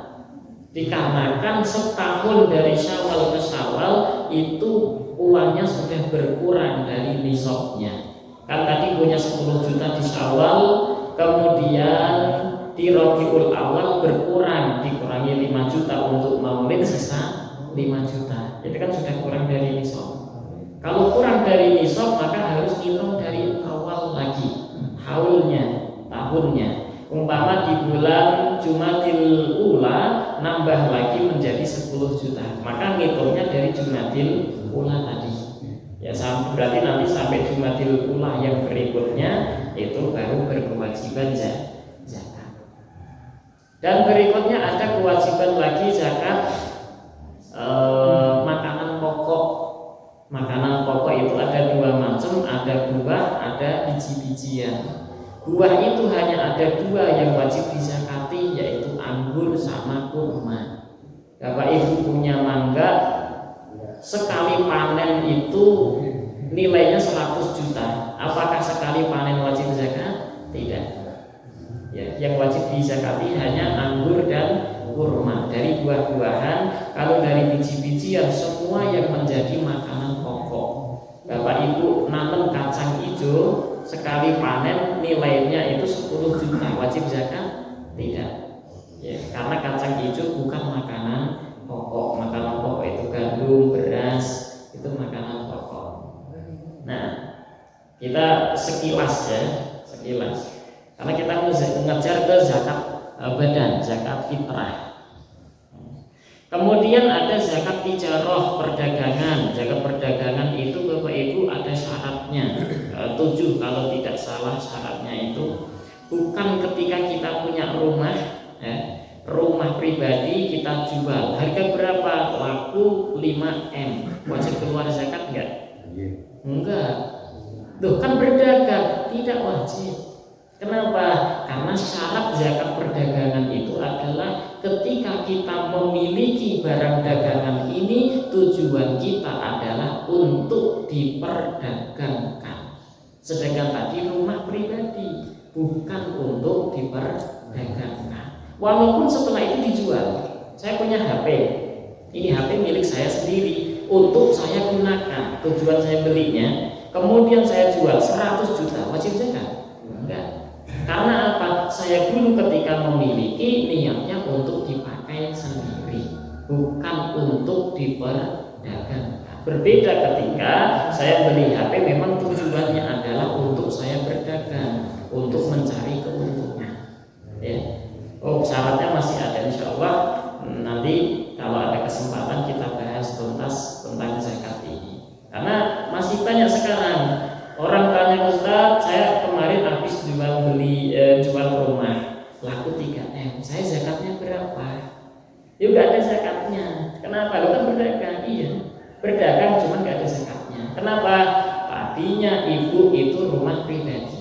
Dikarenakan setahun dari Syawal ke Syawal itu uangnya sudah berkurang dari nisabnya. Kan tadi punya 10 juta di Syawal, kemudian di Rabiul Awal berkurang, dikurangi 5 juta untuk maulid, sisa 5 juta. Itu kan sudah kurang dari nisab. Kalau kurang dari nisab maka harus hitung dari awal lagi, haulnya, tahunnya. Umpama di bulan Jumadil Ula nambah lagi menjadi 10 juta, maka ngitungnya dari Jumadil Ula tadi. Ya berarti nanti sampai Jumadil Ula yang berikutnya itu baru berkewajiban zakat. Dan berikutnya ada kewajiban lagi zakat makanan pokok. Makanan pokok itu ada 2 macam, ada buah, ada biji-bijian. Buah itu hanya ada 2 yang wajib dizakati, yaitu anggur sama kurma. Bapak Ibu punya mangga, sekali panen itu nilainya 100 juta. Apakah sekali panen wajib zakat? Tidak. Ya, yang wajib dizakati hanya anggur dan kurma. Dari buah-buahan, kalau dari biji-bijian semua yang menjadi makanan pokok. Bapak Ibu nanam kacang hijau, sekali panen nilainya itu 10 juta, wajib zakat? Tidak. Ya, karena kacang hijau bukan makanan pokok. Makanan pokok itu gandum, beras, itu makanan pokok. Nah, kita sekilas ya, sekilas. Karena kita mengejar ke zakat badan, zakat fitrah. Kemudian ada zakat tijarah, perdagangan. Zakat perdagangan itu Bapak Ibu ada syaratnya, 7 kalau tidak salah syaratnya itu. Bukan ketika kita punya rumah, ya, rumah pribadi kita jual, harga berapa? Laku 5M, wajib keluar zakat enggak? Enggak. Loh kan berdagang, tidak wajib. Kenapa? Karena syarat zakat perdagangan itu adalah ketika kita memiliki barang dagangan ini, tujuan kita adalah untuk diperdagangkan. Sedangkan tadi rumah pribadi, bukan untuk diperdagangkan. Walaupun setelah itu dijual, saya punya HP, ini HP milik saya sendiri, untuk saya gunakan, tujuan saya belinya, kemudian saya jual 100 juta, wajib zakat? Enggak. Karena apa? Saya dulu ketika memiliki niatnya untuk dipakai sendiri, bukan untuk diperdagangkan. Berbeda ketika saya beli HP, memang tujuannya adalah untuk saya berdagang, untuk mencari keuntungan. Ya. Oh, syaratnya masih ada, insya Allah nanti kalau ada kesempatan kita bahas tuntas tentang zakat ini. Karena masih banyak sekarang orang tanya, Ustaz, saya kemarin habis jual rumah, laku 3M, saya zakatnya berapa? Ya nggak ada zakatnya. Kenapa? Lo kan berdagang, iya, berdagang cuma nggak ada zakatnya. Kenapa? Tadinya ibu itu rumah pribadi.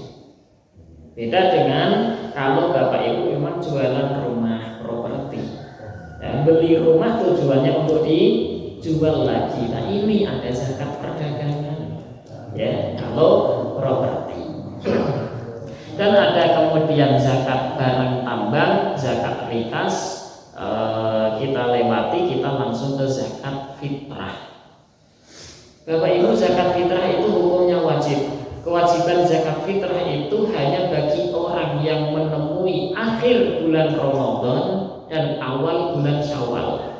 Beda dengan kalau bapak ibu memang jualan rumah properti. Dan beli rumah tujuannya untuk dijual lagi. Nah ini ada zakat perdagangan. Ya, kalau properti. Dan ada kemudian zakat barang tambang, zakat rikas, kita lewati, kita langsung ke zakat fitrah. Bapak Ibu, zakat fitrah itu hukumnya wajib. Kewajiban zakat fitrah itu hanya bagi orang yang menemui akhir bulan Ramadan dan awal bulan Syawal.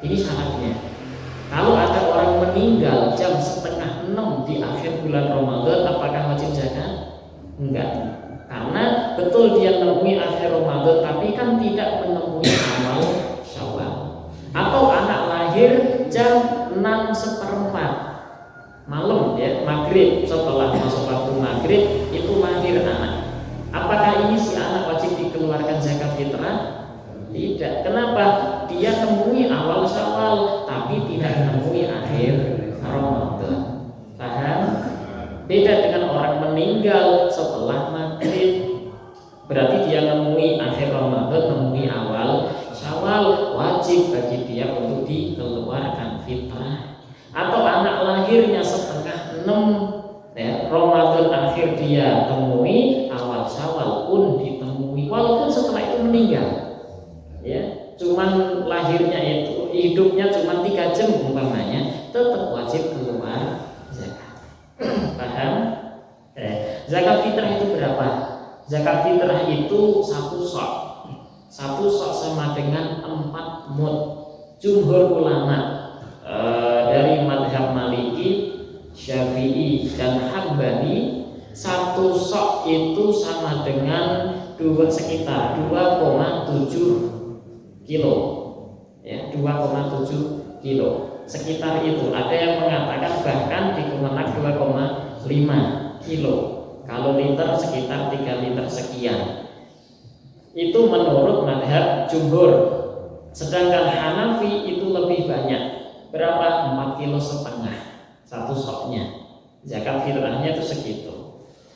Ini syaratnya. Kalau ada orang meninggal jam 5:30 di akhir bulan Ramadan, apakah wajib zakat? Enggak. Karena betul dia menemui akhir Ramadan, tapi kan tidak menemui awal Syawal. Atau anak lahir jam 6:15 malam, ya, maghrib, setelah masuk waktu maghrib itu lahir anak. Apakah ini si anak wajib dikeluarkan zakat fitrah? Tidak. Kenapa? Dia temui awal Syawal, tapi tidak menemui akhir Ramadan. Paham? Beda dengan orang meninggal setelah maghrib, berarti dia menemui akhir Ramadan, menemui awal Syawal, wajib bagi dia untuk dikeluarkan fitrah. Atau anak lahirnya 5:30, ya, Ramadan akhir dia temui, awal Syawal pun ditemui, walaupun setelah itu meninggal, ya, cuman lahirnya itu, hidupnya cuma 3 jam umpamanya, tetap wajib keluar zakat. Paham? Zakat fitrah itu berapa? Zakat fitrah itu 1 sok. 1 sok sama dengan 4 mud. Jumhur ulama dari madhab Maliki, Syafi'i dan Hambali, 1 sok itu sama dengan sekitar 2,7 kilo, ya, 2,7 kilo, sekitar itu. Ada yang mengatakan bahkan di Kemenak 2,5 kilo. Kalau liter sekitar 3 liter sekian. Itu menurut madhab jumhur. Sedangkan Hanafi itu lebih banyak. Berapa? 4,5 kilo 1 soknya. Zakat fitrahnya itu segitu.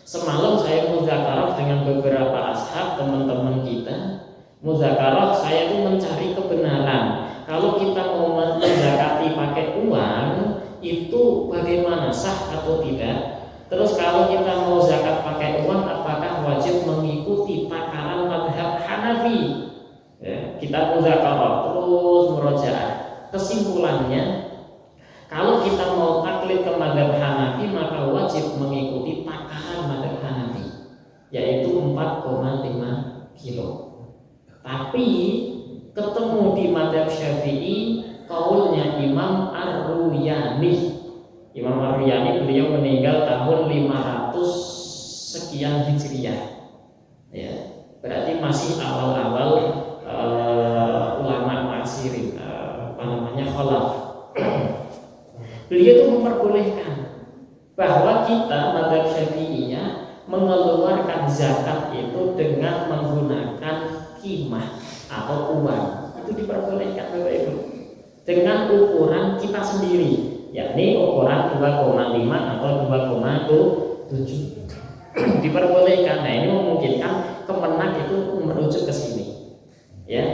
Semalam saya muzakarah dengan beberapa ashab, teman-teman kita. Muzakarah, saya itu mencari kebenaran. Kalau kita mau menzakati pakai uang, itu bagaimana, sah atau tidak? Terus kalau kita mau zakat pakai uang, apakah wajib mengikuti takaran madhab Hanafi? Ya, kita muzakarah terus murojaah. Kesimpulannya, kalau kita mau taklid ke madhab Hanafi, maka wajib mengikuti takaran madhab Hanafi, yaitu 4,5 kilo. Tapi ketemu di madhab Syafi'i, kaulnya Imam Ar-Ruyani. Imam Ar-Ruyani, beliau meninggal tahun 500 sekian Hijriah, ya, berarti masih awal-awal ulama mu'asirin, khalaf. Beliau itu memperbolehkan bahwa kita madhab Syafi'iyah mengeluarkan zakat itu dengan menggunakan kimah atau uang. Itu diperbolehkan Bapak Ibu, dengan ukuran kita sendiri, yakni ukuran 2,5 atau 2,7. diperbolehkan. Nah, ini memungkinkan Kemenak itu merujuk ke sini. Ya.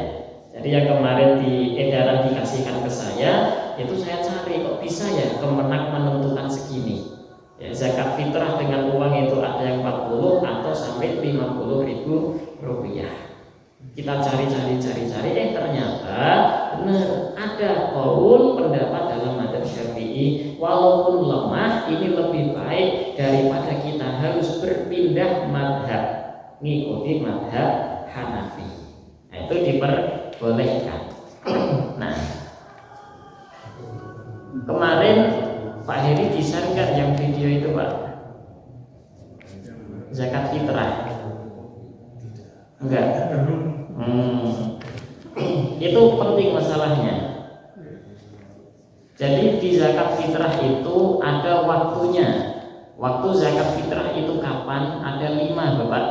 Jadi yang kemarin di edaran dikasihkan ke saya, itu saya cari kok bisa ya Kemenak menentukan segini. Ya, zakat fitrah dengan uang itu ada yang 40 atau sampai 50.000 rupiah. Kita cari, ternyata benar ada qaul pendapat dalam madzhab Syafi'i, walaupun lemah ini lebih baik daripada kita harus berpindah madhab ngikuti madhab Hanafi. Nah, itu diperbolehkan. Nah, kemarin Pak Heri di-share nggak yang video itu Pak? Zakat fitrah? Enggak. Itu penting masalahnya. Jadi di zakat fitrah itu ada waktunya. Waktu zakat fitrah itu kapan? Ada 5 Bapak.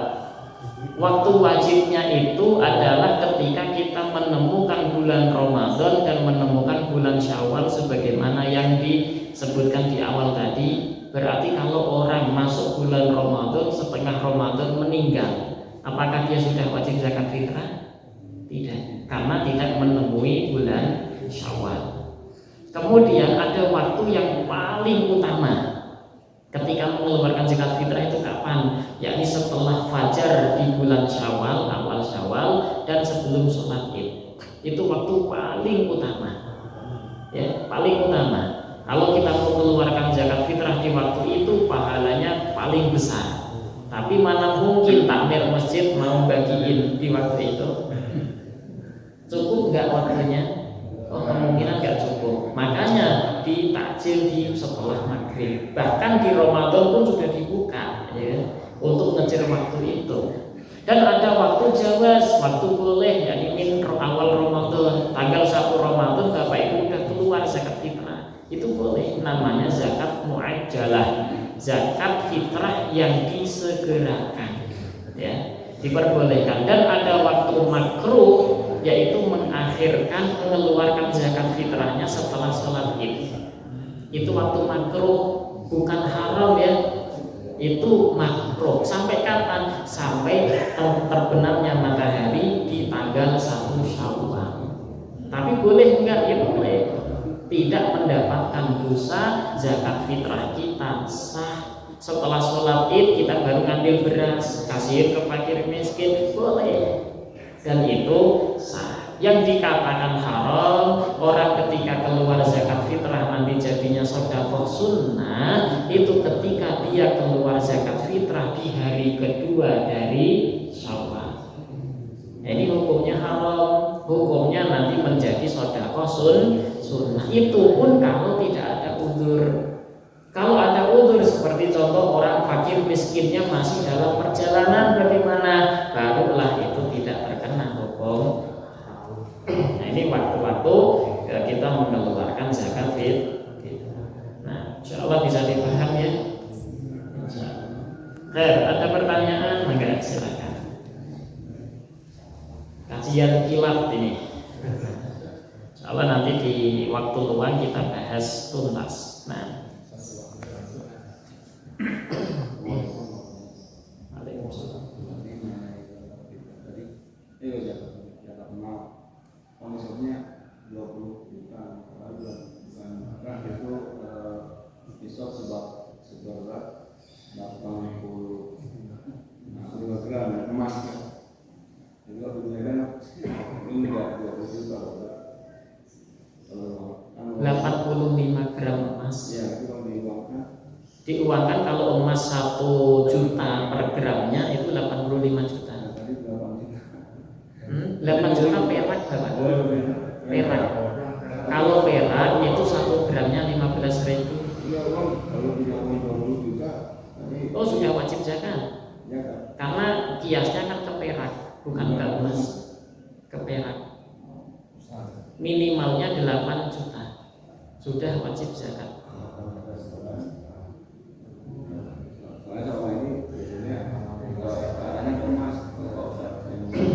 Waktu wajibnya itu adalah ketika kita menemukan bulan Ramadan dan menemukan bulan Syawal sebagaimana yang disebutkan di awal tadi. Berarti kalau orang masuk bulan Ramadan, setengah Ramadan meninggal, apakah dia sudah wajib zakat fitrah? Tidak, karena tidak menemui bulan Syawal. Kemudian ada waktu yang paling utama ketika mengeluarkan zakat fitrah itu kapan? Yakni setelah fajar di bulan Syawal, awal Syawal, dan sebelum sholat Id. Itu waktu paling utama. Ya, paling utama. Kalau kita mau mengeluarkan zakat fitrah di waktu itu, pahalanya paling besar. Tapi mana mungkin takmir masjid mau bagiin di waktu itu? Cukup nggak waktunya? Oh, kemungkinan nggak cukup. Makanya ditakjil di setelah maghrib. Bahkan di Ramadan pun sudah dibuka, ya, untuk ngejar waktu itu. Dan ada waktu jawaz, waktu boleh, yakni min awal Ramadan, tanggal 1 Ramadan Bapak Ibu udah keluar zakat fitrah. Itu boleh, namanya zakat muajjalah, zakat fitrah yang disegerakan, ya, diperbolehkan. Dan ada waktu makruh, yaitu mengakhirkan mengeluarkan zakat fitrahnya setelah sholat Id. Itu waktu makruh, bukan haram ya. Itu makruh. Sampai kapan? Sampai terbenamnya matahari di tanggal 1 Syawal. Tapi boleh enggak? Ya boleh. Tidak mendapatkan dosa, zakat fitrah kita sah. Setelah sholat Id kita baru ngambil beras, kasihin ke fakir miskin, boleh. Dan itu sah. Yang dikatakan haram, orang ketika keluar zakat fitrah nanti jadinya sedekah sunnah, itu ketika dia keluar zakat fitrah di hari kedua dari Syawal. Ini hukumnya haram, hukumnya nanti menjadi sedekah sunnah. Itu pun kalau tidak ada udzur. Kalau ada udzur seperti contoh orang fakir miskinnya masih dalam perjalanan, bagaimana? Barulah itu tidak terkena hukum. Nah, ini waktu-waktu kita mengeluarkan zakat fitrah. Nah, insya Allah bisa dipaham ya. Ada pertanyaan? Maka silakan. Kajian kilat ini. Insya Allah nanti di waktu luang kita bahas tuntas. Nah, Konsumnya 20 juta bulan itu besok seberat 80 gram emas. Jadi kalau digunakan ini enggak 20 juta. 85 gram emas. Ya, itu kalau diuangkan kalau emas 1 juta per gramnya itu 85 juta. 8 juta perak Bapak. Perak. Kalau perak itu 1 gramnya 15.000. Kalau tidak 20 juta, oh sudah wajib zakat. Karena kiasnya kan ke perak, bukan ke emas. Ke perak. Minimalnya 8 juta. Sudah wajib zakat.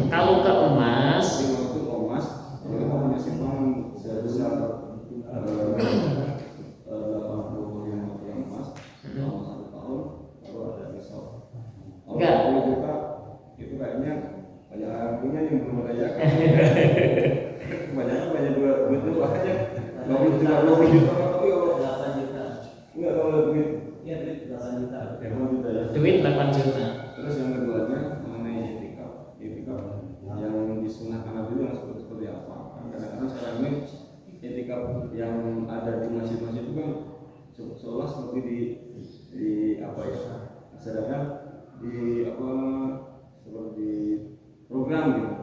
Kalau ke emas, sebesar 85 gram emas selama 1 tahun, baru ada besok. kayaknya banyak orang punya yang belum merayakan. Kebanyakan banyak duit itu aja 20 juta tapi kalau 8 juta. enggak kalau duit Iya, duit 8 juta. 8 juta ya. Duit 8 juta. Terus yang keduanya mengenai etikaf yang disunahkan Nabi itu yang seperti apa? Kadang-kadang sekarang ini etikaf yang ada di masjid-masjid itu kan seolah seperti di apa ya? Sedangkan di apa seperti program gitu.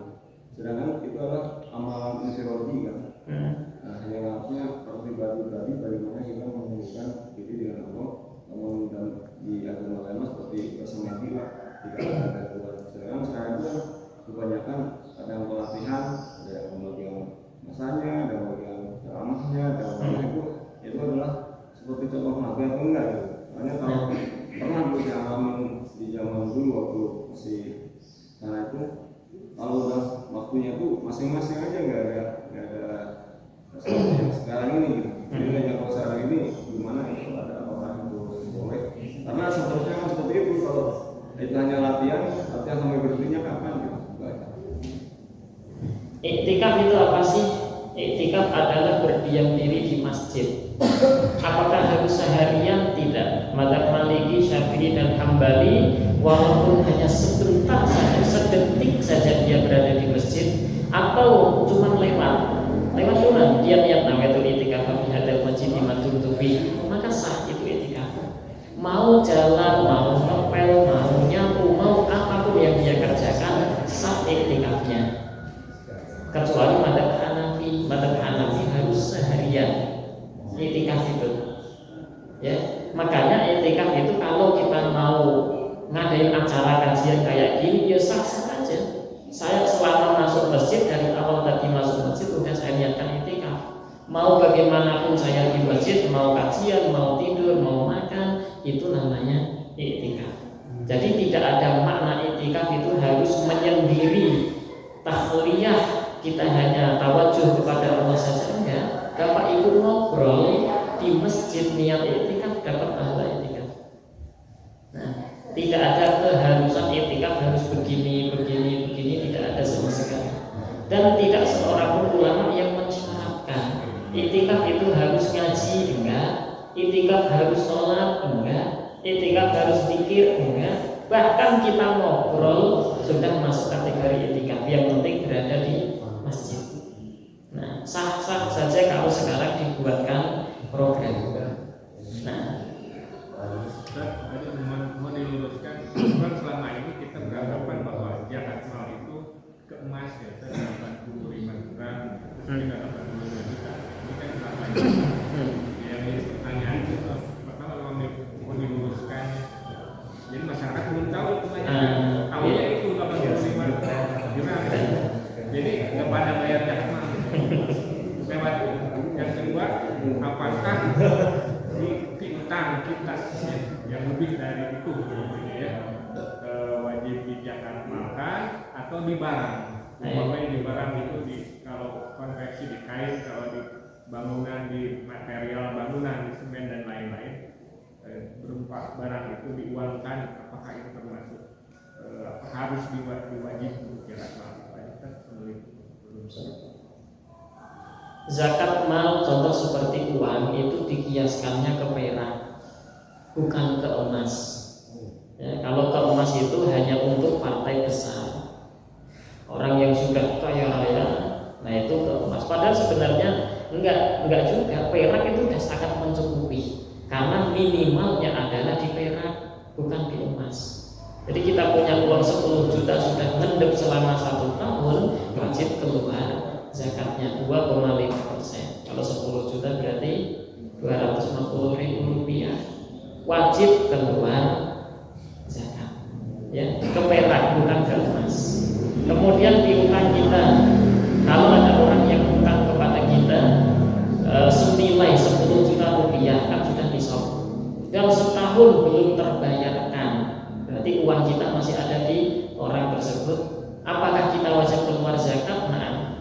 Sedangkan itu adalah amalan inferiority kan. Nah, yang harusnya pribadi bagaimana kita menghubungkan diri dengan Allah, namun dan di agama lain seperti bersemedi lah, tidak ada keluar. Sekarang itu kebanyakan ada yang pelatihan, ada yang pembagian masanya, ada yang pembagian ceramahnya, ada yang itu adalah seperti contoh nabi atau enggak gitu. Hanya kalau pernah berjalan di zaman dulu waktu masih karena itu kalau udah waktunya tuh masing-masing aja nggak ada yang sekarang ini gitu. Jadi kalau sekarang ini gimana itu ada orang itu boleh karena seterusnya kan seperti itu kalau itu hanya latihan sampai berhentinya kapan gitu. Iktikaf itu apa sih? Iktikaf adalah berdiam diri di masjid. Apakah harus seharian? Tidak. Madzhab Maliki, Syafi'i dan Hambali walaupun hanya sebentar saja, sedetik saja dia berada di masjid atau cuma lewat doang dia niat nawaitul itikaf fi hadzal masjid madumtu fi, maka sah itu itikaf. Mau jalan, mau ngepel, mau nyapu, mau apapun yang dia kerjakan sah itikafnya. Kecuali madzhab Hanafi harus seharian itikaf itu. Ya, makanya itikaf itu kalau kita mau ngadain acara kajian kayak gini ya sah-sah aja. Saya selama masuk masjid dari awal tadi masuk masjid udah saya niatkan itikaf. Mau bagaimanapun saya di masjid, mau kajian, mau tidur, mau makan, itu namanya itikaf. Jadi tidak ada makna itikaf itu harus menyendiri takhliyah, kita hanya tawajuh kepada Allah saja enggak. Dapat ikut ngobrol di masjid niat itikaf dapat pahala itikaf. Nah, tidak ada keharusan itikaf harus begini, tidak ada sama sekali. Dan tidak seorang pun ulama yang mensyaratkan itikaf itu harus ngaji enggak, itikaf harus sholat enggak, itikaf harus zikir enggak. Bahkan kita ngobrol sudah masuk kategori itikaf, yang penting berada di masjid. Nah, sah-sah saja kalau sekarang dibuatkan program. Nah, tadi mau diluruskan, kan selama ini kita beranggapan bahwa zakat mal itu ke emas ya, 85 gram, terus kita dapat 2 juta. Ini kan selama ini yang pertanyaan itu pertama mau diluruskan. Jadi masyarakat belum tahu itu banyak. Tahunya itu 85 gram. Jadi nggak pada bayar zakat mal. Lewat yang kedua, apakah di piutang kita yang lebih dari itu ya, wajib dijakatmalkan atau di barang? Umpamanya di barang itu kalau konversi di kain, kalau di bangunan, di material bangunan, di semen dan lain-lain, berupa barang itu diuangkan, apakah itu termasuk apakah harus diwajib dijakatmalkan? Zakat mal contoh seperti uang itu dikiaskannya ke perak, bukan ke emas. Ya, kalau ke emas itu hanya untuk partai besar, orang yang sudah kaya raya, nah itu ke emas. Padahal sebenarnya enggak juga. Perak itu sudah sangat mencukupi, karena minimalnya adalah di perak, bukan di emas. Jadi kita punya uang 10 juta sudah mendem selama 1 tahun, wajib keluar zakatnya 2,5%. Kalau 10 juta berarti 250.000 rupiah, wajib keluar zakat. Ya, ke perak bukan ke emas. Kemudian piutang kita, kalau ada orang yang hutang kepada kita senilai 10 juta rupiah kan sudah nisab. Dan setahun belum terbayarkan, berarti uang kita masih ada di orang tersebut. Apakah kita wajib keluar zakat? Nah,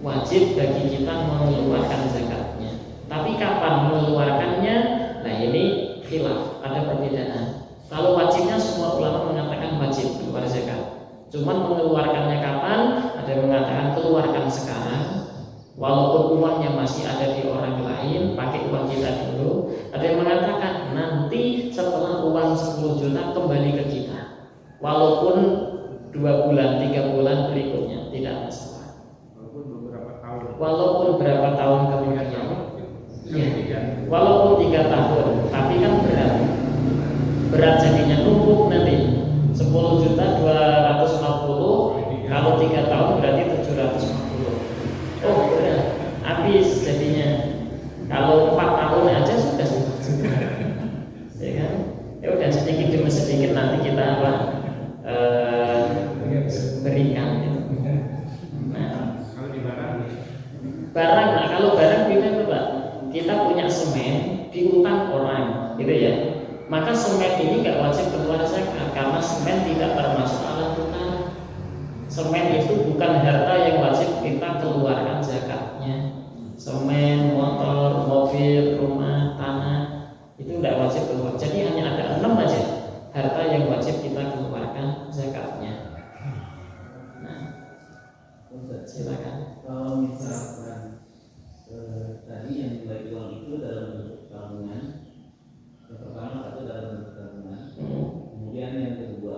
wajib bagi kita mengeluarkan zakatnya. Tapi kapan mengeluarkannya? Nah ini khilaf, ada perbedaan. Kalau wajibnya semua ulama mengatakan wajib keluar zakat. Cuman mengeluarkannya kapan? Ada yang mengatakan keluarkan sekarang, walaupun uangnya masih ada di orang lain, pakai uang kita dulu. Ada yang mengatakan nanti setelah uang 10 juta kembali ke kita, walaupun 2 bulan, 3 bulan berikutnya tidak masalah. Walaupun berapa tahun kemudian, ya, walaupun 3 tahun, tapi kan berat jadinya numpuk nanti. 10 juta 250, kalau 3 tahun berarti 750. Oh berat, habis jadinya. Kalau 4 tahun aja sudah 10 juta, ya kan? Ya udah sedikit demi sedikit nanti kita berikan. Nah, kalau di barang, nah kalau barang gimana Pak? Kita punya semen diutang orang, gitu ya. Maka semen ini nggak wajib keluar zakat karena semen tidak termasuk alat tukar. Semen itu bukan harta yang wajib kita keluarkan zakatnya. Semen, motor, mobil, rumah, tanah itu tidak wajib keluar. Jadi hanya ada 6 aja harta yang wajib kita keluarkan zakatnya. Nah, silakan. Kalau misalkan tadi yang nilai uang itu dalam bentuk tabungan, yang pertama satu dalam bentuk tabungan, kemudian yang kedua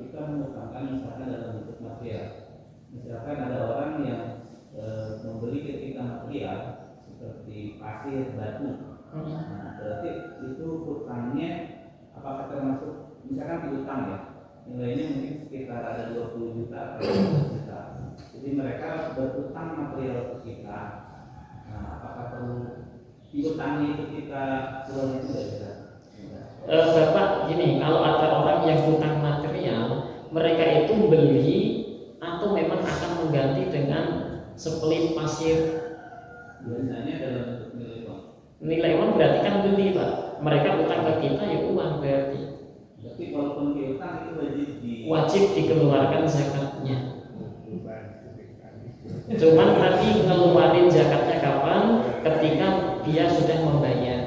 kita mengutangkan misalkan dalam bentuk material. Misalkan ada orang yang membeli ketika material seperti pasir, batu. Nah, berarti itu utangnya apakah termasuk misalkan piutang ya, nilainya mungkin sekitar ada 20 juta atau 30 juta. Jadi mereka berutang material ke kita. Nah, apakah perlu piutangnya itu kita keluarnya juga bisa? Bapak gini, kalau ada orang yang hutang material, mereka itu beli atau memang akan mengganti dengan sepelit pasir. Biasanya dalam bentuk nilai uang. Nilai uang berarti kan beli Pak. Mereka hutang ke kita ya uang berarti. Tapi walaupun piutang itu wajib dikeluarkan zakatnya. Cuman tadi ngeluarin zakatnya kapan? Ketika dia sudah membayar.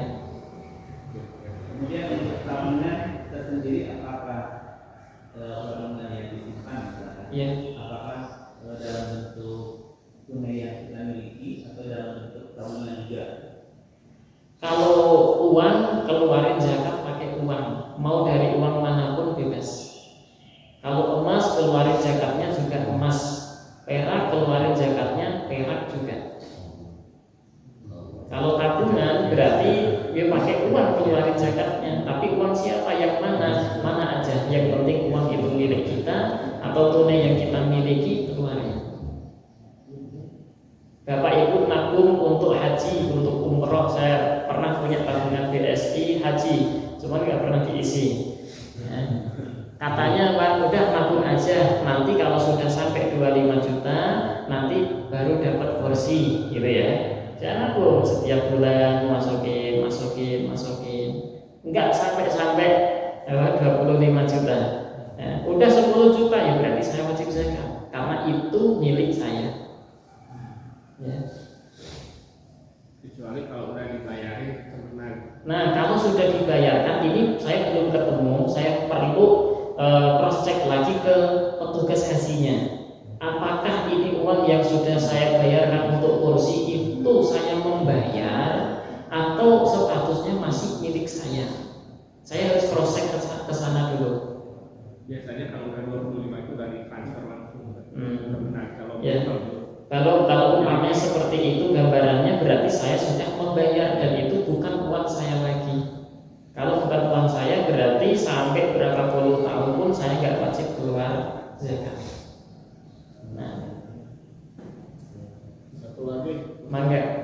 Kemudian untuk tabungan tersendiri apakah tabungan yang disimpan misalkan? Ya. Apakah dalam bentuk tunai yang kita miliki atau dalam bentuk tabungan juga? Kalau uang keluarin zakat pakai uang, mau dari uang manapun bebas. Kalau emas keluarin zakatnya juga emas, perak keluarin zakatnya perak juga. Kalau tabungan berarti dia pakai uang keluarin zakatnya, tapi uang siapa yang mana? Mana aja. Yang penting uang itu milik kita atau tunai yang kita miliki keluarin. Bapak Ibu nabung untuk haji, untuk umroh. Saya pernah punya tabungan BSI haji, cuma nggak pernah diisi. Ya. Katanya Pak, udah nabung aja. Nanti kalau sudah sampai 25 juta, nanti baru dapat kursi, gitu ya. Jangan nabung setiap bulan masukin. Enggak sampai 25 juta. Ya, udah 10 juta ya berarti saya wajib zakat karena itu milik saya. Ya. Kecuali kalau udah dibayarin temenan. Nah, kalau sudah dibayarkan, ini saya belum ketemu, saya perlu cross check lagi ke petugas hajinya. Apakah ini uang yang sudah saya bayarkan untuk kursi itu saya membayar atau statusnya masih milik saya? Saya harus cross check ke sana dulu. Biasanya kalau udah 25 itu udah ditransfer langsung temenan. Kalau ya. Kalau umpamanya seperti itu gambarannya berarti saya sudah membayar dan itu bukan uang saya lagi. Kalau bukan uang saya berarti sampai berapa puluh tahun pun saya nggak wajib keluar zakat. Nah, satu lagi, mangga.